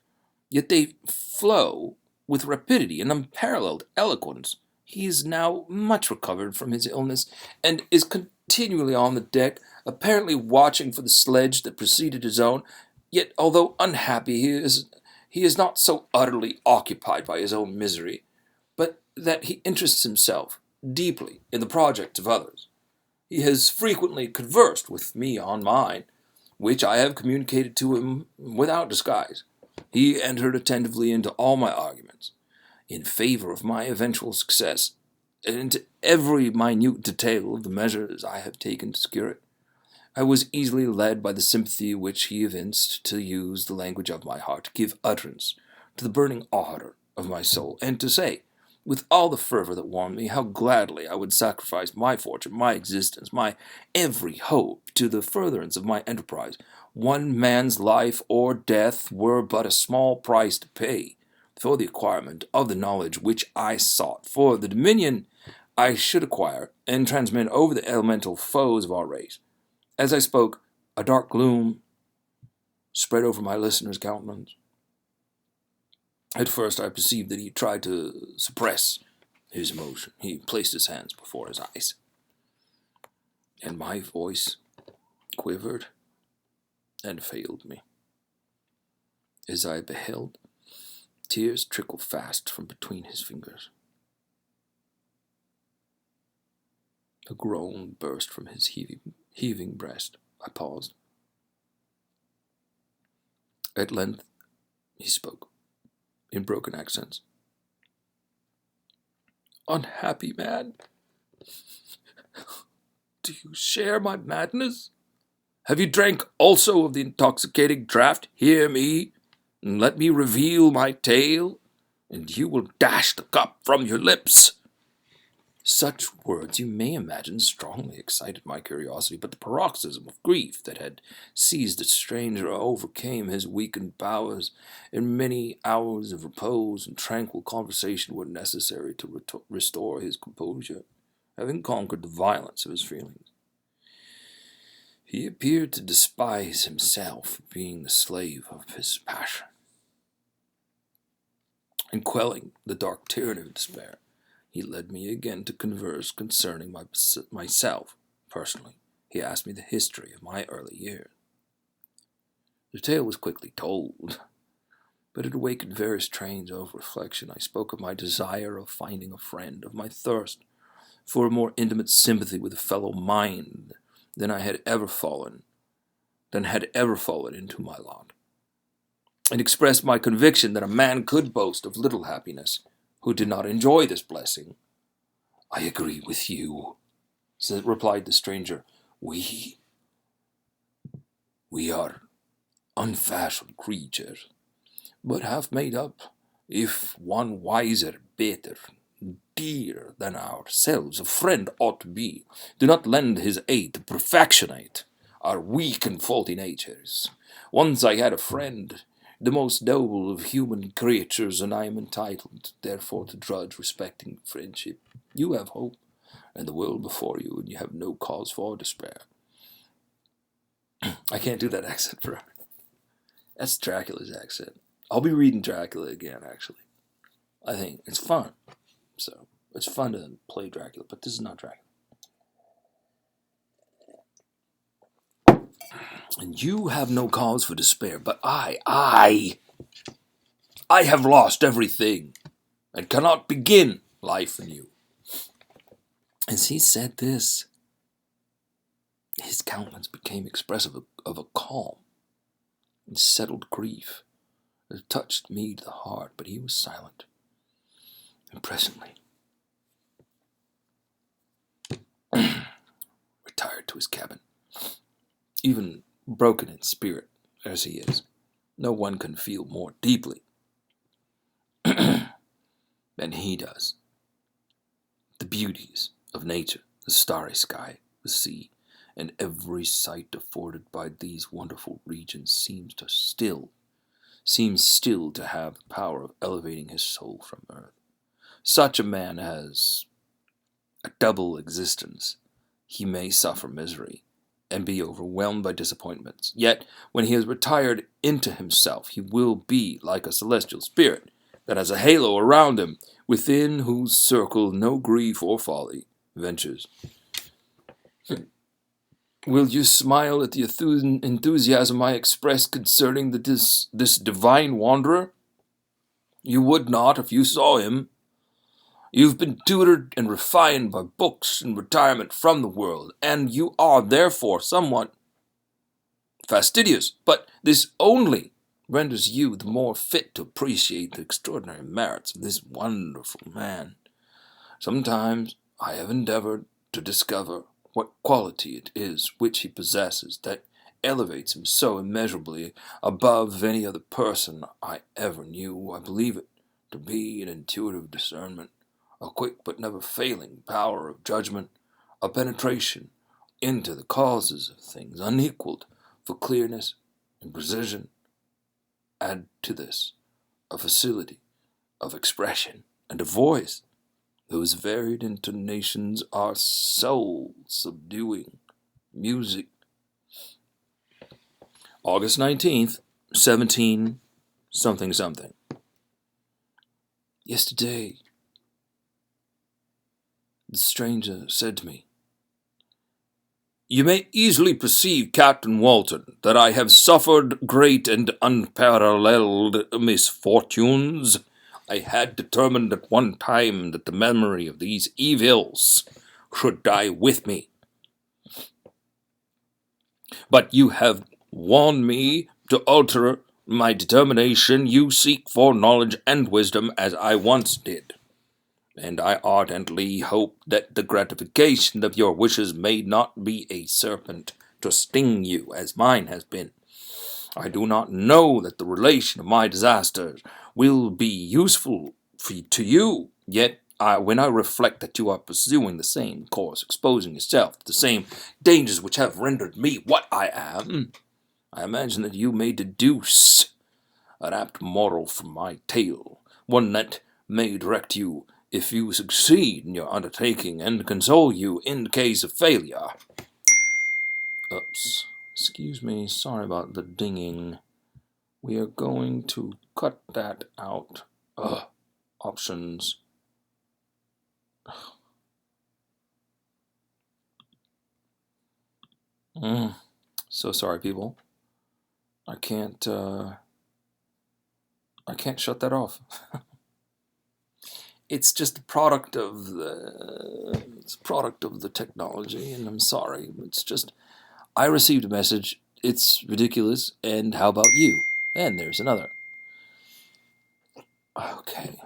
yet they flow with rapidity and unparalleled eloquence. He is now much recovered from his illness, and is continually on the deck, apparently watching for the sledge that preceded his own. Yet, although unhappy, he is not so utterly occupied by his own misery, but that he interests himself deeply in the projects of others. He has frequently conversed with me on mine, which I have communicated to him without disguise. He entered attentively into all my arguments in favor of my eventual success, and into every minute detail of the measures I have taken to secure it. I was easily led by the sympathy which he evinced to use the language of my heart, to give utterance to the burning ardor of my soul, and to say, with all the fervor that warmed me, how gladly I would sacrifice my fortune, my existence, my every hope to the furtherance of my enterprise. One man's life or death were but a small price to pay for the acquirement of the knowledge which I sought, for the dominion I should acquire and transmit over the elemental foes of our race. As I spoke, a dark gloom spread over my listener's countenance. At first I perceived that he tried to suppress his emotion. He placed his hands before his eyes, and my voice quivered and failed me. As I beheld, tears trickled fast from between his fingers. A groan burst from his heaving breast. I paused. At length he spoke, in broken accents. Unhappy man, do you share my madness? Have you drank also of the intoxicating draught? Hear me, and let me reveal my tale, and you will dash the cup from your lips. Such words, you may imagine, strongly excited my curiosity, but the paroxysm of grief that had seized the stranger overcame his weakened powers, and many hours of repose and tranquil conversation were necessary to restore his composure, having conquered the violence of his feelings. He appeared to despise himself for being the slave of his passion, and quelling the dark tyranny of despair, he led me again to converse concerning myself personally. He asked me the history of my early years. The tale was quickly told, but it awakened various trains of reflection. I spoke of my desire of finding a friend, of my thirst for a more intimate sympathy with a fellow mind than had ever fallen into my lot, and expressed my conviction that a man could boast of little happiness who did not enjoy this blessing. "I agree with you," replied the stranger. We are unfashioned creatures, but have made up, if one wiser, better, dearer than ourselves a friend ought to be, do not lend his aid to perfectionate our weak and faulty natures. Once I had a friend, the most noble of human creatures, and I am entitled, therefore, to judge respecting friendship. You have hope and the world before you, and you have no cause for despair. I can't do that accent forever. That's Dracula's accent. I'll be reading Dracula again, actually. I think it's fun. So, it's fun to play Dracula, but this is not Dracula. And you have no cause for despair, but I have lost everything, and cannot begin life anew. As he said this, his countenance became expressive of a calm and settled grief that touched me to the heart, but he was silent. And presently retired to his cabin. Even broken in spirit as he is, no one can feel more deeply than he does the beauties of nature, the starry sky, the sea, and every sight afforded by these wonderful regions seems still to have the power of elevating his soul from earth. Such a man has a double existence. He may suffer misery and be overwhelmed by disappointments. Yet, when he has retired into himself, he will be like a celestial spirit that has a halo around him, within whose circle no grief or folly ventures. Will you smile at the enthusiasm I express concerning this divine wanderer? You would not if you saw him. You've been tutored and refined by books and retirement from the world, and you are therefore somewhat fastidious, but this only renders you the more fit to appreciate the extraordinary merits of this wonderful man. Sometimes I have endeavored to discover what quality it is which he possesses that elevates him so immeasurably above any other person I ever knew. I believe it to be an intuitive discernment, a quick but never failing power of judgment, a penetration into the causes of things unequaled for clearness and precision. Add to this a facility of expression and a voice whose varied intonations are soul-subduing music. August 19th, 17 something something. Yesterday, the stranger said to me, "You may easily perceive, Captain Walton, that I have suffered great and unparalleled misfortunes. I had determined at one time that the memory of these evils should die with me. But you have warned me to alter my determination. You seek for knowledge and wisdom as I once did, and I ardently hope that the gratification of your wishes may not be a serpent to sting you, as mine has been. I do not know that the relation of my disasters will be useful to you, yet when I reflect that you are pursuing the same course, exposing yourself to the same dangers which have rendered me what I am, I imagine that you may deduce an apt moral from my tale, one that may direct you if you succeed in your undertaking and console you in case of failure. Oops. Excuse me, sorry about the dinging. We are going to cut that out. Options. So sorry, people. I can't shut that off. It's just a product of the technology, and I'm sorry. It's just I received a message. It's ridiculous. And how about you? And there's another. Okay.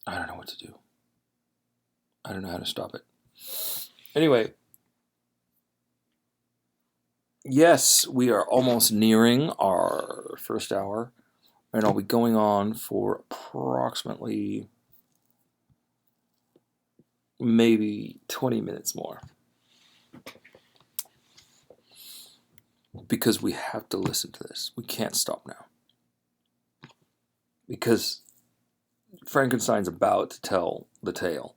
I don't know what to do. I don't know how to stop it. Anyway, yes, we are almost nearing our first hour, and I'll be going on for approximately maybe 20 minutes more. Because we have to listen to this. We can't stop now. Because Frankenstein's about to tell the tale.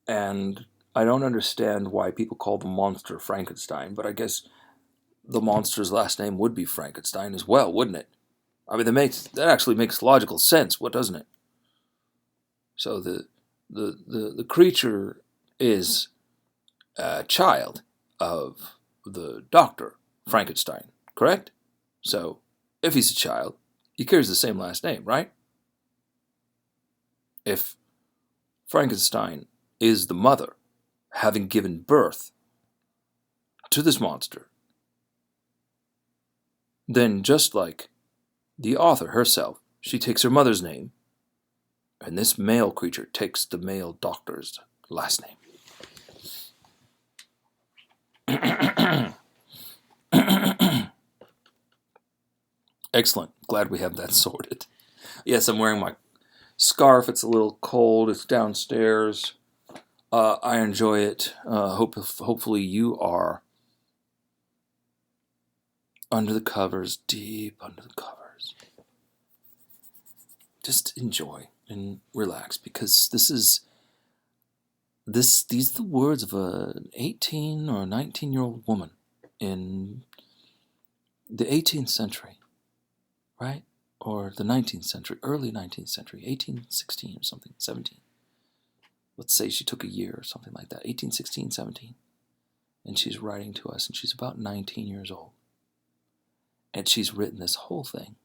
And I don't understand why people call the monster Frankenstein, but I guess the monster's last name would be Frankenstein as well, wouldn't it? I mean, that actually makes logical sense, what doesn't it? So the creature is a child of the doctor Frankenstein, correct? So if he's a child, he carries the same last name, right? If Frankenstein is the mother, having given birth to this monster, then just like the author herself, she takes her mother's name, and this male creature takes the male doctor's last name. Excellent. Glad we have that sorted. Yes, I'm wearing my scarf. It's a little cold. It's downstairs. I enjoy it. Hopefully you are under the covers, deep under the covers. Just enjoy and relax, because these are the words of an 18 or 19-year-old woman in the 18th century, right? Or the 19th century, early 19th century, 1816 or something, 17. Let's say she took a year or something like that, 1816, 17. And she's writing to us, and she's about 19 years old. And she's written this whole thing.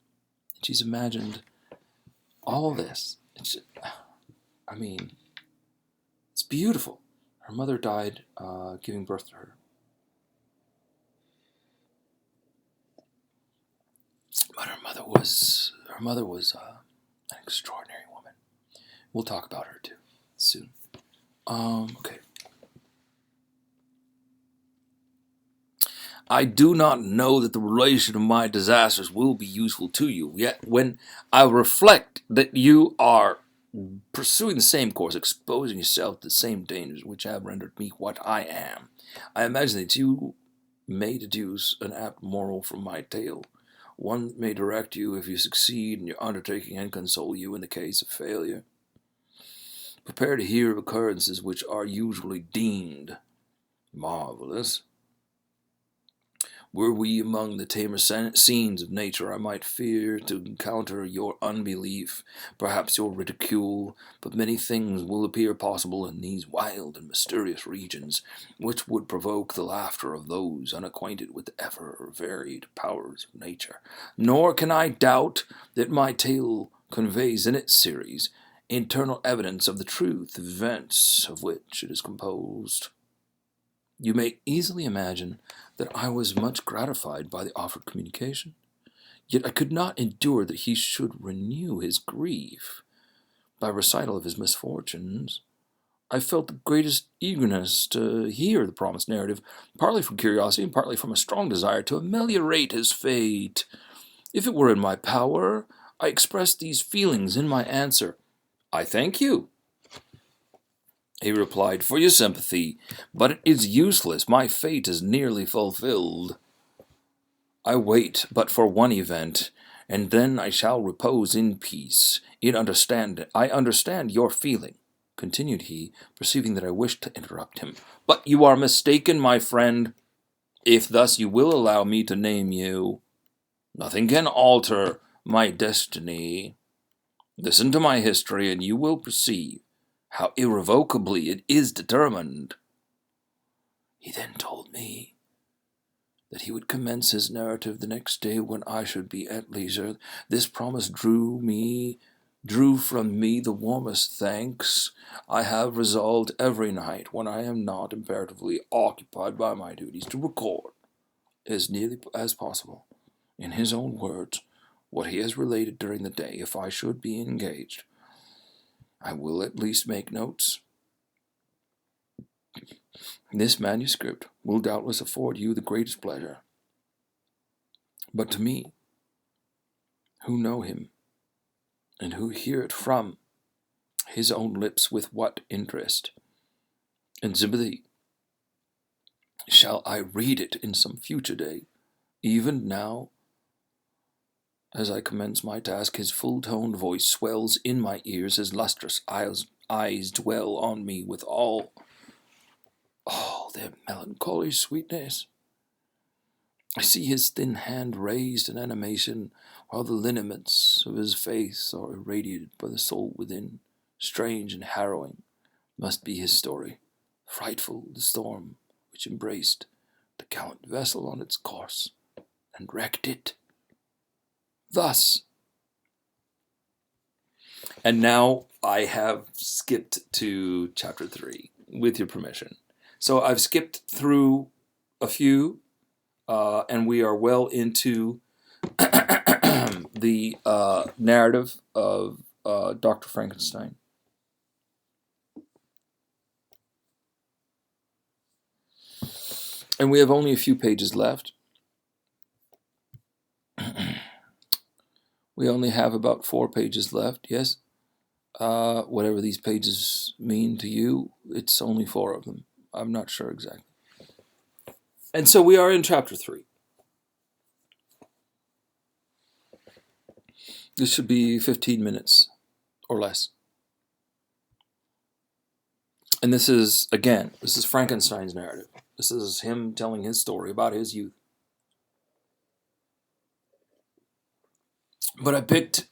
And she's imagined all this. It's beautiful. Her mother died giving birth to her. But her mother was an extraordinary woman. We'll talk about her too soon. Okay. I do not know that the relation of my disasters will be useful to you, yet when I reflect that you are pursuing the same course, exposing yourself to the same dangers which have rendered me what I am, I imagine that you may deduce an apt moral from my tale. One may direct you if you succeed in your undertaking and console you in the case of failure. Prepare to hear of occurrences which are usually deemed marvelous. Were we among the tamer scenes of nature, I might fear to encounter your unbelief, perhaps your ridicule, but many things will appear possible in these wild and mysterious regions, which would provoke the laughter of those unacquainted with the ever-varied powers of nature. Nor can I doubt that my tale conveys in its series internal evidence of the truth of events of which it is composed. You may easily imagine that I was much gratified by the offered communication, yet I could not endure that he should renew his grief by recital of his misfortunes, I felt the greatest eagerness to hear the promised narrative, partly from curiosity and partly from a strong desire to ameliorate his fate. If it were in my power, I expressed these feelings in my answer. "I thank you," he replied, "for your sympathy, but it is useless. My fate is nearly fulfilled. I wait but for one event, and then I shall repose in peace. I understand your feeling," continued he, perceiving that I wished to interrupt him. "But you are mistaken, my friend. If thus you will allow me to name you, nothing can alter my destiny. Listen to my history, and you will perceive how irrevocably it is determined." He then told me that he would commence his narrative the next day when I should be at leisure. This promise drew from me the warmest thanks. I have resolved every night, when I am not imperatively occupied by my duties, to record, as nearly as possible, in his own words, what he has related during the day. If I should be engaged, I will at least make notes. This manuscript will doubtless afford you the greatest pleasure. But to me, who know him, and who hear it from his own lips, with what interest and sympathy shall I read it in some future day? Even now, as I commence my task, his full-toned voice swells in my ears, his lustrous eyes dwell on me with all their melancholy sweetness. I see his thin hand raised in animation, while the lineaments of his face are irradiated by the soul within. Strange and harrowing must be his story. Frightful the storm which embraced the gallant vessel on its course, and wrecked it. Thus. And now I have skipped to chapter 3, with your permission. So I've skipped through a few, and we are well into the narrative of Dr. Frankenstein. And we have only a few pages left. We only have about 4 pages left, yes? Whatever these pages mean to you, it's only 4 of them. I'm not sure exactly. And so we are in chapter 3. This should be 15 minutes or less. And this is Frankenstein's narrative. This is him telling his story about his youth. But I picked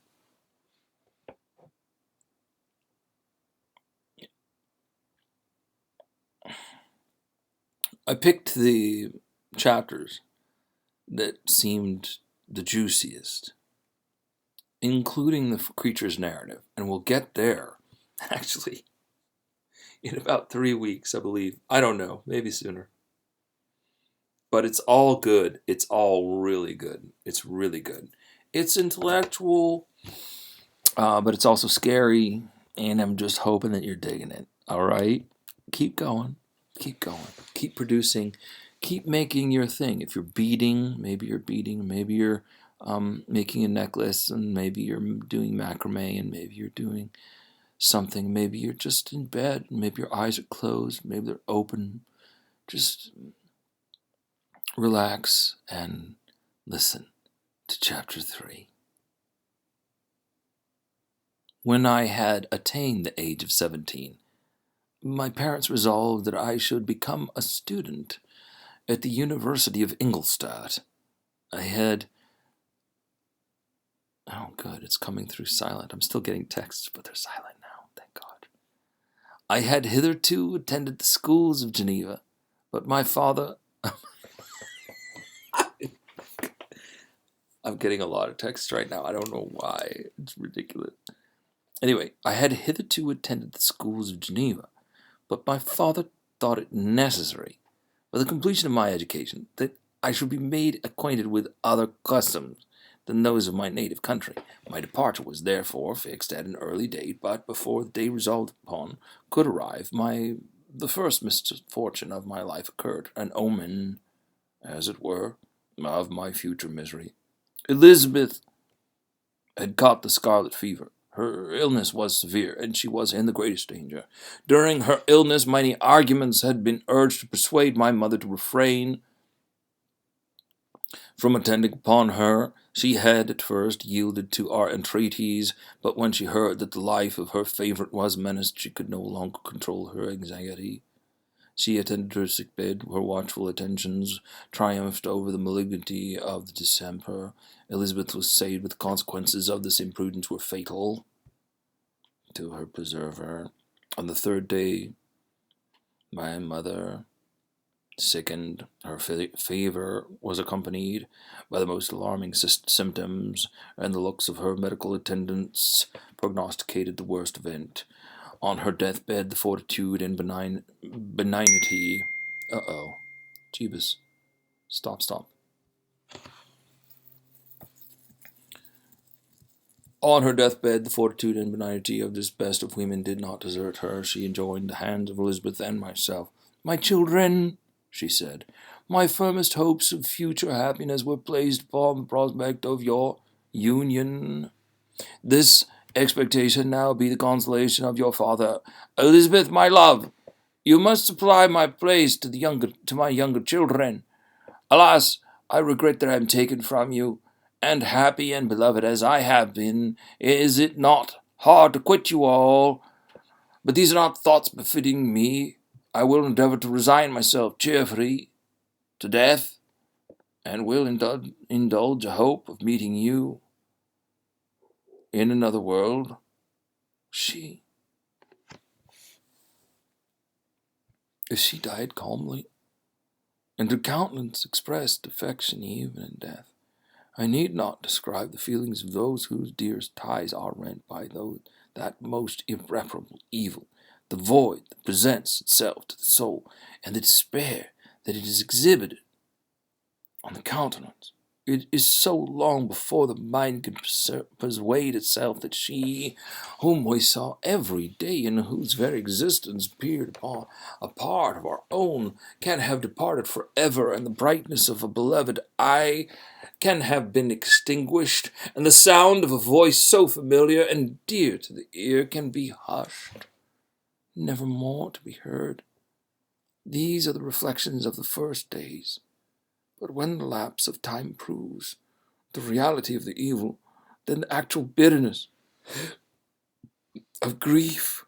the chapters that seemed the juiciest, including the creature's narrative. And we'll get there, actually, in about 3 weeks, I believe. I don't know, maybe sooner. But it's all good. It's all really good. It's really good. It's intellectual, but it's also scary, and I'm just hoping that you're digging it. All right? Keep going. Keep going. Keep producing. Keep making your thing. If you're beading, maybe you're making a necklace, and maybe you're doing macrame, and maybe you're doing something. Maybe you're just in bed, maybe your eyes are closed, maybe they're open. Just relax and listen to chapter 3. When I had attained the age of 17, my parents resolved that I should become a student at the University of Ingolstadt. I had... Oh, good, it's coming through silent. I'm still getting texts, but they're silent now, thank God. I had hitherto attended the schools of Geneva, but my father... I'm getting a lot of texts right now. I don't know why. It's ridiculous. Anyway, I had hitherto attended the schools of Geneva, but my father thought it necessary, for the completion of my education, that I should be made acquainted with other customs than those of my native country. My departure was therefore fixed at an early date, but before the day resolved upon could arrive, the first misfortune of my life occurred, an omen, as it were, of my future misery. Elizabeth had caught the scarlet fever. Her illness was severe, and she was in the greatest danger. During her illness, many arguments had been urged to persuade my mother to refrain from attending upon her. She had at first yielded to our entreaties, but when she heard that the life of her favourite was menaced, she could no longer control her anxiety. She attended her sick bed. Her watchful attentions triumphed over the malignity of the distemper. Elizabeth was saved, but the consequences of this imprudence were fatal to her preserver. On the third day, my mother sickened. Her fever was accompanied by the most alarming symptoms, and the looks of her medical attendants prognosticated the worst event. On her deathbed, the fortitude and benignity. Jeebus. Stop. On her deathbed, the fortitude and benignity of this best of women did not desert her. She enjoined the hands of Elizabeth and myself. My children, she said, my firmest hopes of future happiness were placed upon the prospect of your union. This expectation now be the consolation of your father. Elizabeth, my love, you must supply my place to my younger children. Alas, I regret that I am taken from you, and happy and beloved as I have been, is it not hard to quit you all? But these are not thoughts befitting me. I will endeavour to resign myself cheerfully to death, and will indulge a hope of meeting you in another world. She died calmly, and her countenance expressed affection even in death. I need not describe the feelings of those whose dearest ties are rent by that most irreparable evil, the void that presents itself to the soul, and the despair that it is exhibited on the countenance. It is so long before the mind can persuade itself that she, whom we saw every day, and whose very existence appeared upon a part of our own, can have departed forever, and the brightness of a beloved eye can have been extinguished, and the sound of a voice so familiar and dear to the ear can be hushed, never more to be heard. These are the reflections of the first days. But when the lapse of time proves the reality of the evil, then the actual bitterness of grief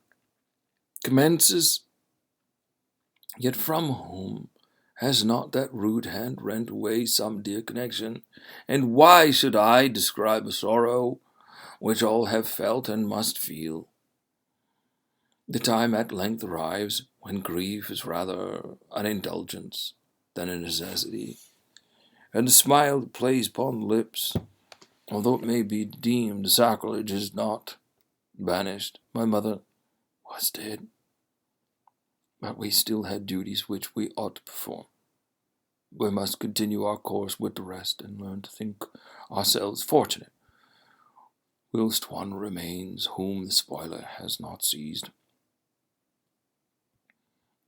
commences. Yet from whom has not that rude hand rent away some dear connection? And why should I describe a sorrow which all have felt and must feel? The time at length arrives when grief is rather an indulgence than a necessity, and the smile that plays upon the lips, although it may be deemed sacrilege, is not banished. My mother was dead, but we still had duties which we ought to perform. We must continue our course with the rest, and learn to think ourselves fortunate, whilst one remains whom the spoiler has not seized.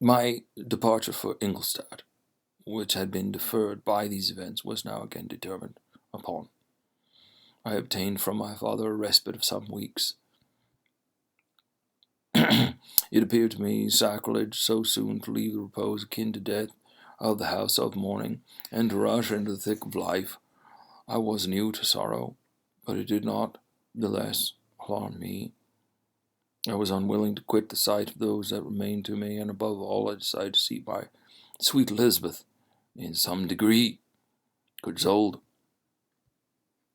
My departure for Ingolstadt, which had been deferred by these events, was now again determined upon. I obtained from my father a respite of some weeks. It appeared to me sacrilege so soon to leave the repose akin to death of the house of mourning, and to rush into the thick of life. I was new to sorrow, but it did not the less alarm me. I was unwilling to quit the sight of those that remained to me, and above all I decided to see my sweet Elizabeth, in some degree, consoled.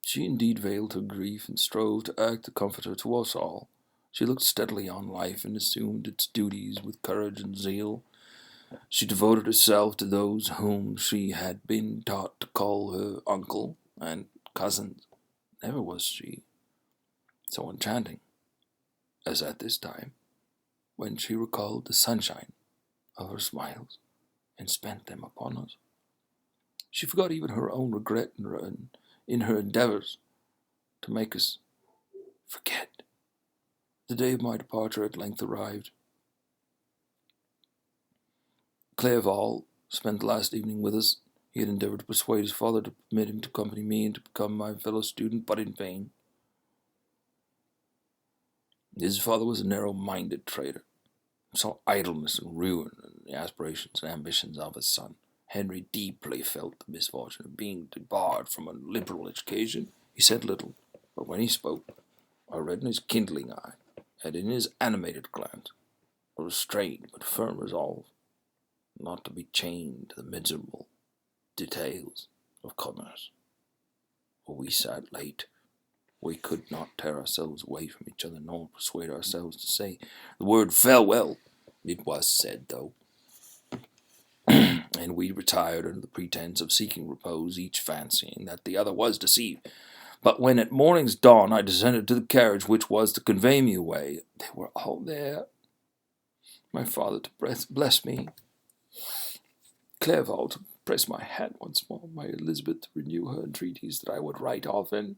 She indeed veiled her grief, and strove to act the comforter to us all. She looked steadily on life, and assumed its duties with courage and zeal. She devoted herself to those whom she had been taught to call her uncle and cousins. Never was she so enchanting as at this time, when she recalled the sunshine of her smiles and spent them upon us. She forgot even her own regret in her endeavours to make us forget. The day of my departure at length arrived. Clerval spent the last evening with us. He had endeavoured to persuade his father to permit him to accompany me and to become my fellow student, but in vain. His father was a narrow-minded trader, who saw idleness and ruin in the aspirations and ambitions of his son. Henry deeply felt the misfortune of being debarred from a liberal education. He said little, but when he spoke, I read in his kindling eye, and in his animated glance, a restrained but firm resolve not to be chained to the miserable details of commerce. For we sat late. We could not tear ourselves away from each other, nor persuade ourselves to say the word farewell. It was said, though, and we retired under the pretence of seeking repose, each fancying that the other was deceived. But when at morning's dawn I descended to the carriage which was to convey me away, they were all there. My father to bless me, Clerval to press my hand once more, my Elizabeth to renew her entreaties that I would write often,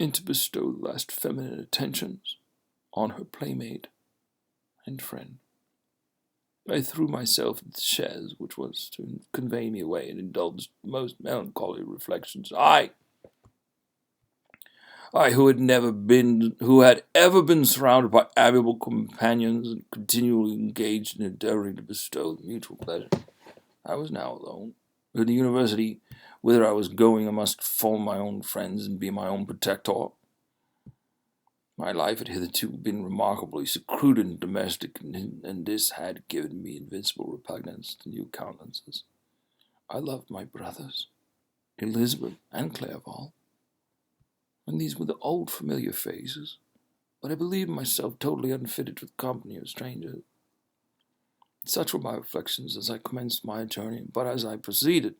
and to bestow the last feminine attentions on her playmate and friend. I threw myself into the chaise which was to convey me away, and indulged most melancholy reflections. I who had ever been surrounded by amiable companions and continually engaged in endeavoring to bestow mutual pleasure. I was now alone. At the university whither I was going, I must form my own friends and be my own protector. My life had hitherto been remarkably secluded and domestic, and this had given me invincible repugnance to new countenances. I loved my brothers, Elizabeth and Clerval, and these were the old familiar faces, but I believed myself totally unfitted for the company of strangers. Such were my reflections as I commenced my journey, but as I proceeded,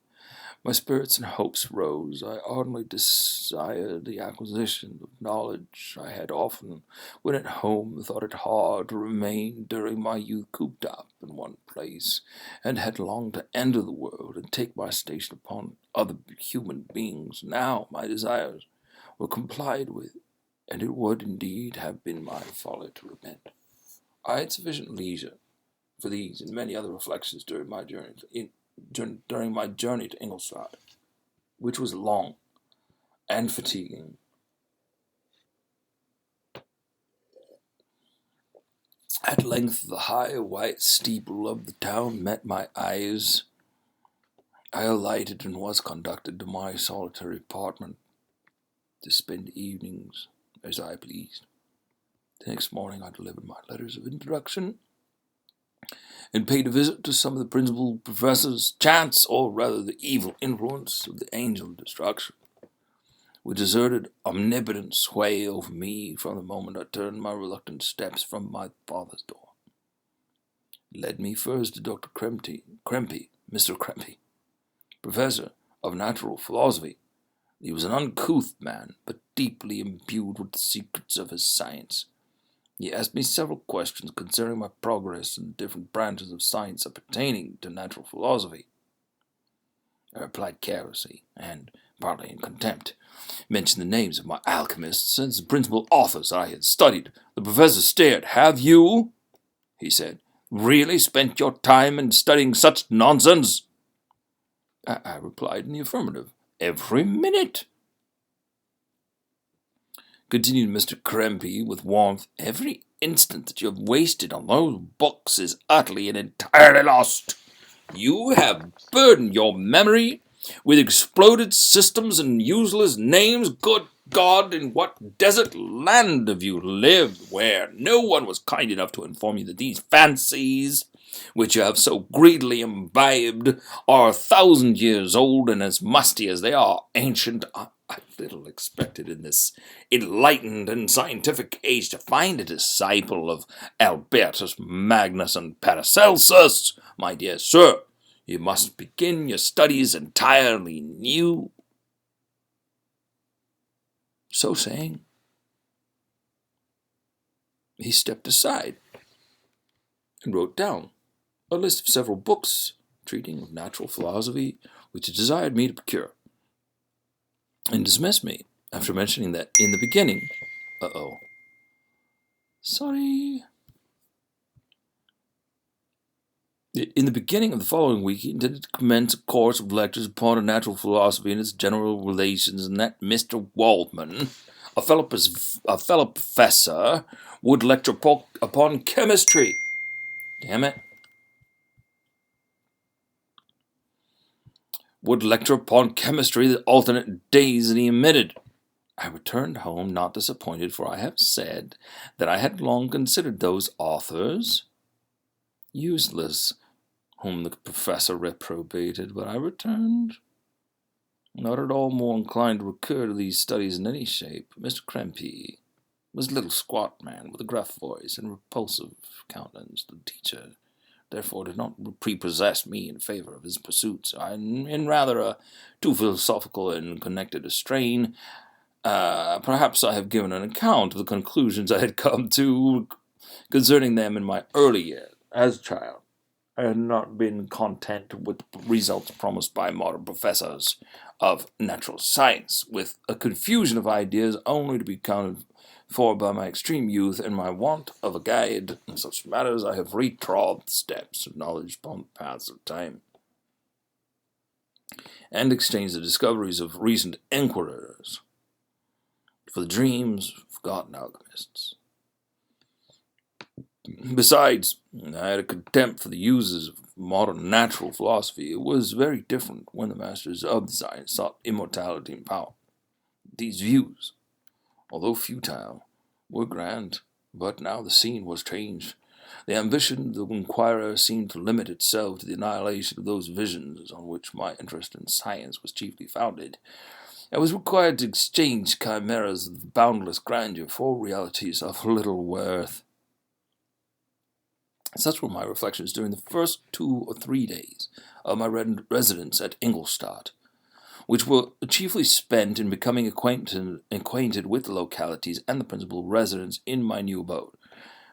my spirits and hopes rose. I ardently desired the acquisition of knowledge. I had often, when at home, thought it hard to remain during my youth cooped up in one place, and had longed to enter the world and take my station upon other human beings. Now my desires were complied with, and it would indeed have been my folly to repent. I had sufficient leisure for these and many other reflections during my journey to Ingolstadt, which was long and fatiguing. At length the high white steeple of the town met my eyes. I alighted and was conducted to my solitary apartment to spend evenings as I pleased. The next morning I delivered my letters of introduction and paid a visit to some of the principal professors. Chance, or rather the evil influence of the angel of destruction, which exerted omnipotent sway over me from the moment I turned my reluctant steps from my father's door, led me first to Dr. Mr. Krempy, professor of natural philosophy. He was an uncouth man, but deeply imbued with the secrets of his science. He asked me several questions concerning my progress in the different branches of science appertaining to natural philosophy. I replied carelessly, and partly in contempt, mentioned the names of my alchemists as the principal authors I had studied. The professor stared. "Have you," he said, "really spent your time in studying such nonsense?" I replied in the affirmative. "Every minute," continued Mr. Krempy with warmth. "Every instant that you have wasted on those books is utterly and entirely lost. You have burdened your memory with exploded systems and useless names. Good God, in what desert land have you lived, where no one was kind enough to inform you that these fancies, which you have so greedily imbibed, are 1,000 years old, and as musty as they are ancient? I little expected in this enlightened and scientific age to find a disciple of Albertus Magnus and Paracelsus. My dear sir, you must begin your studies entirely new." So saying, he stepped aside and wrote down a list of several books treating of natural philosophy which he desired me to procure, and dismissed me After mentioning that in the beginning, sorry. In the beginning of the following week, he intended to commence a course of lectures upon natural philosophy and its general relations, and that Mr. Walton, a fellow professor, would lecture upon chemistry. Damn it. Would lecture upon chemistry the alternate days that he omitted. I returned home not disappointed, for I have said that I had long considered those authors useless whom the professor reprobated, but I returned not at all more inclined to recur to these studies in any shape. Mr. Krempe was a little squat man with a gruff voice and repulsive countenance. The teacher therefore did not prepossess me in favor of his pursuits. In rather a too philosophical and connected a strain. Perhaps I have given an account of the conclusions I had come to concerning them in my early years. As a child, I had not been content with the results promised by modern professors of natural science, with a confusion of ideas only to be accounted for by my extreme youth and my want of a guide in such matters. I have retrod the steps of knowledge upon the paths of time, and exchanged the discoveries of recent inquirers for the dreams of forgotten alchemists. Besides, I had a contempt for the uses of modern natural philosophy. It was very different when the masters of the science sought immortality and power. These views, although futile, were grand, but now the scene was changed. The ambition of the inquirer seemed to limit itself to the annihilation of those visions on which my interest in science was chiefly founded. I was required to exchange chimeras of boundless grandeur for realities of little worth. Such were my reflections during the first 2 or 3 days of my residence at Ingolstadt, which were chiefly spent in becoming acquainted with the localities and the principal residents in my new abode.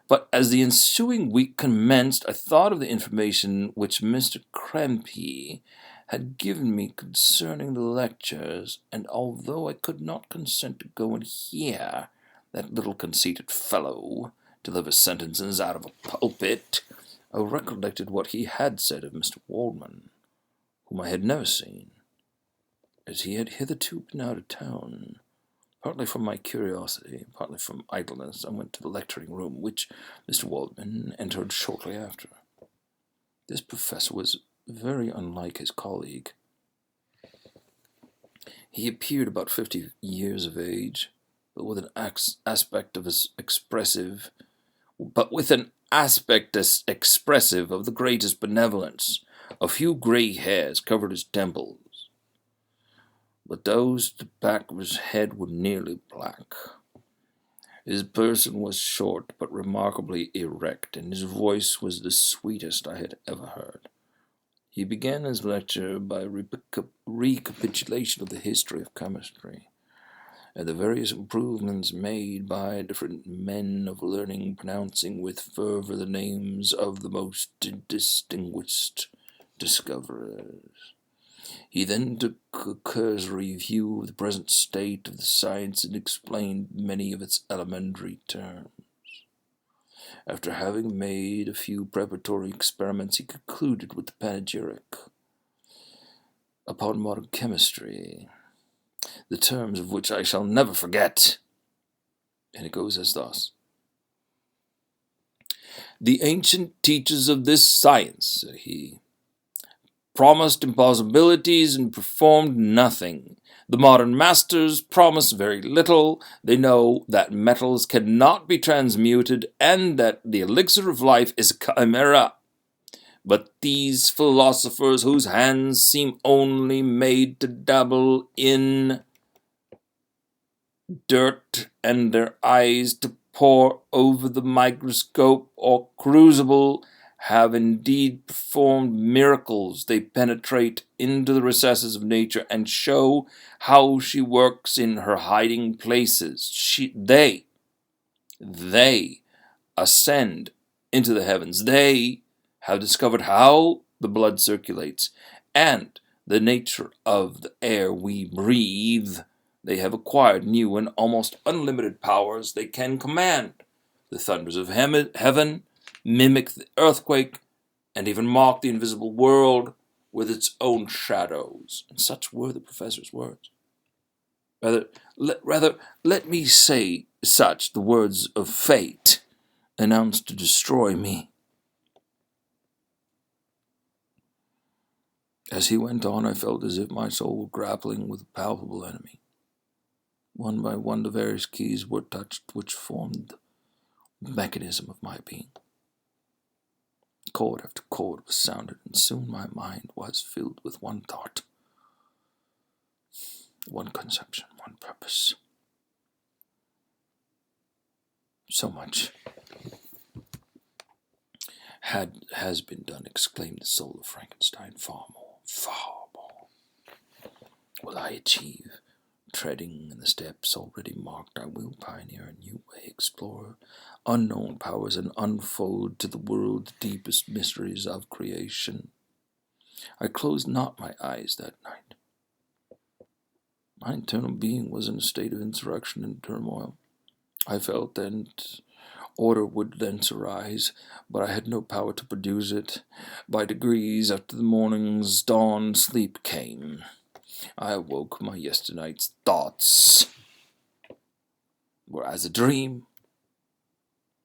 But as the ensuing week commenced, I thought of the information which Mr. Krempe had given me concerning the lectures, and although I could not consent to go and hear that little conceited fellow deliver sentences out of a pulpit, I recollected what he had said of Mr. Walton, whom I had never seen, as he had hitherto been out of town. Partly from my curiosity, partly from idleness, I went to the lecturing room, which Mr. Walton entered shortly after. This professor was very unlike his colleague. He appeared about 50 years of age, but with an aspect expressive of the greatest benevolence. A few grey hairs covered his temples, but those at the back of his head were nearly black. His person was short but remarkably erect, and his voice was the sweetest I had ever heard. He began his lecture by a recapitulation of the history of chemistry, and the various improvements made by different men of learning, pronouncing with fervour the names of the most distinguished discoverers. He then took a cursory view of the present state of the science and explained many of its elementary terms. After having made a few preparatory experiments, he concluded with the panegyric upon modern chemistry, the terms of which I shall never forget. And it goes as thus. The ancient teachers of this science, said he, promised impossibilities and performed nothing. The modern masters promise very little. They know that metals cannot be transmuted and that the elixir of life is a chimera. But these philosophers, whose hands seem only made to dabble in dirt and their eyes to pore over the microscope or crucible, have indeed performed miracles. They penetrate into the recesses of nature and show how she works in her hiding places. They ascend into the heavens. They have discovered how the blood circulates and the nature of the air we breathe. They have acquired new and almost unlimited powers. They can command the thunders of heaven, mimic the earthquake, and even mark the invisible world with its own shadows. And such were the professor's words. Rather, let me say such the words of fate, announced to destroy me. As he went on, I felt as if my soul were grappling with a palpable enemy. One by one, the various keys were touched which formed the mechanism of my being. Chord after chord was sounded, and soon my mind was filled with one thought, one conception, one purpose. So much has been done, exclaimed the soul of Frankenstein. Far more will I achieve. Treading in the steps already marked, I will pioneer a new way, explore unknown powers, and unfold to the world the deepest mysteries of creation. I closed not my eyes that night. My internal being was in a state of insurrection and turmoil. I felt that order would thence arise, but I had no power to produce it. By degrees, after the morning's dawn, sleep came. I awoke. My yesternight's thoughts were as a dream.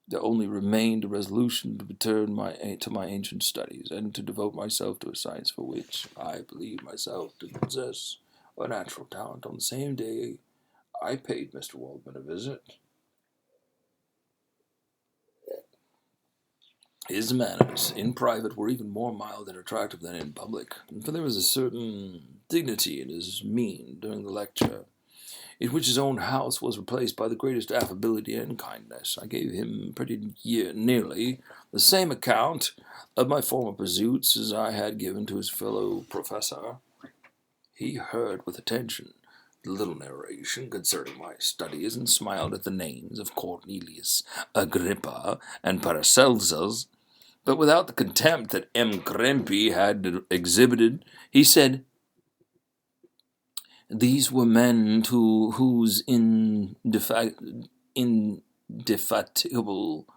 There only remained a resolution to return to my ancient studies, and to devote myself to a science for which I believed myself to possess a natural talent. On the same day, I paid Mr. Walton a visit. His manners in private were even more mild and attractive than in public, for there was a certain dignity in his mien during the lecture, in which his own house was replaced by the greatest affability and kindness. I gave him pretty nearly the same account of my former pursuits as I had given to his fellow professor. He heard with attention the little narration concerning my studies, and smiled at the names of Cornelius Agrippa and Paracelsus, but without the contempt that M. Krempe had exhibited. He said, "These were men whose indefatigable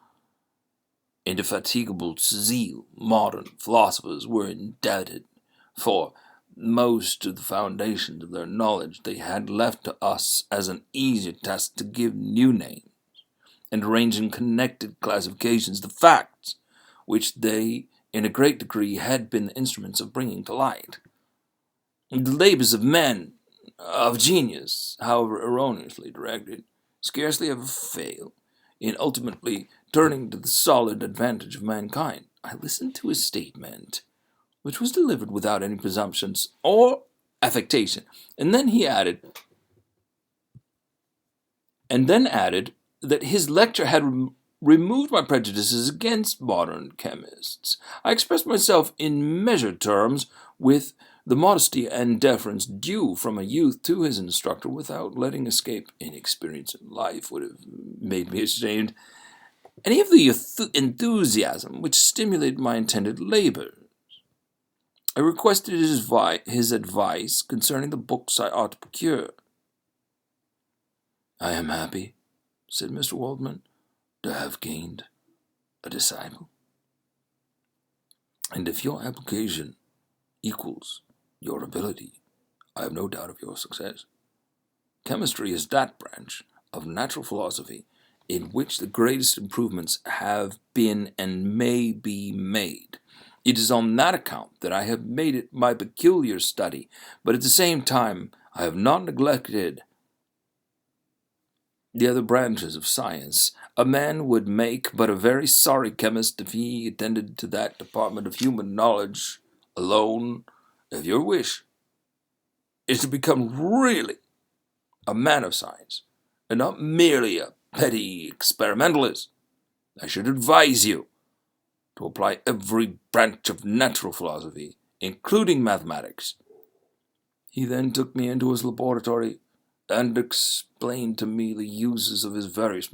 zeal modern philosophers were indebted for. Most of the foundations of their knowledge they had left to us as an easier task to give new names, and arrange in connected classifications the facts which they, in a great degree, had been the instruments of bringing to light. The labors of men of genius, however erroneously directed, scarcely ever fail in ultimately turning to the solid advantage of mankind." I listened to his statement, which was delivered without any presumptions or affectation, and then added that his lecture had removed my prejudices against modern chemists. I expressed myself in measured terms, with the modesty and deference due from a youth to his instructor, without letting escape inexperience in life would have made me ashamed any of the enthusiasm which stimulated my intended labor. I requested his advice concerning the books I ought to procure. "I am happy," said Mr. Waldman, "to have gained a disciple. And if your application equals your ability, I have no doubt of your success. Chemistry is that branch of natural philosophy in which the greatest improvements have been and may be made. It is on that account that I have made it my peculiar study, but at the same time I have not neglected the other branches of science. A man would make but a very sorry chemist if he attended to that department of human knowledge alone. If your wish is to become really a man of science, and not merely a petty experimentalist, I should advise you to apply every branch of natural philosophy, including mathematics." He then took me into his laboratory and explained to me the uses of his various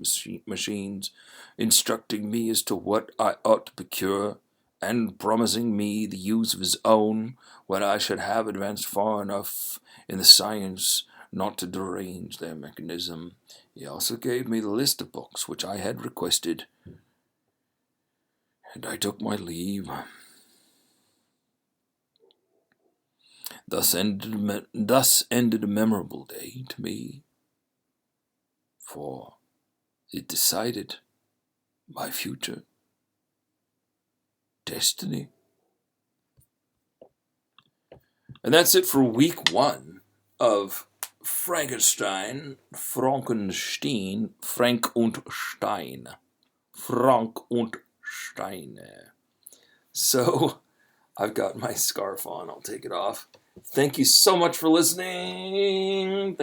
machines, instructing me as to what I ought to procure, and promising me the use of his own when I should have advanced far enough in the science not to derange their mechanism. He also gave me the list of books which I had requested, and I took my leave. Thus ended a memorable day to me, for it decided my future destiny. And that's it for week 1 of Frankenstein. So, I've got my scarf on. I'll take it off. Thank you so much for listening.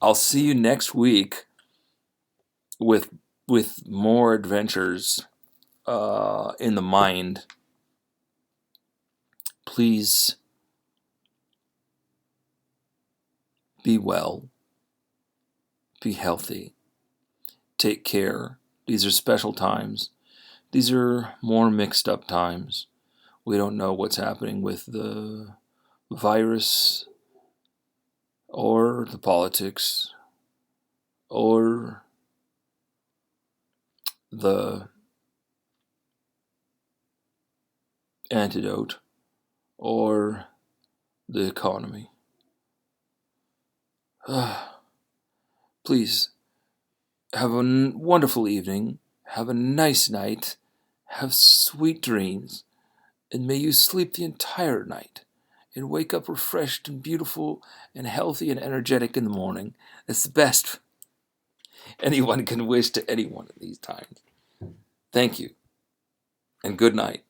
I'll see you next week with more adventures in the mind. Please be well. Be healthy. Take care. These are special times. These are more mixed up times. We don't know what's happening with the virus or the politics or the antidote or the economy. Please have a wonderful evening. Have a nice night. Have sweet dreams. And may you sleep the entire night and wake up refreshed and beautiful and healthy and energetic in the morning. That's the best anyone can wish to anyone at these times. Thank you, and good night.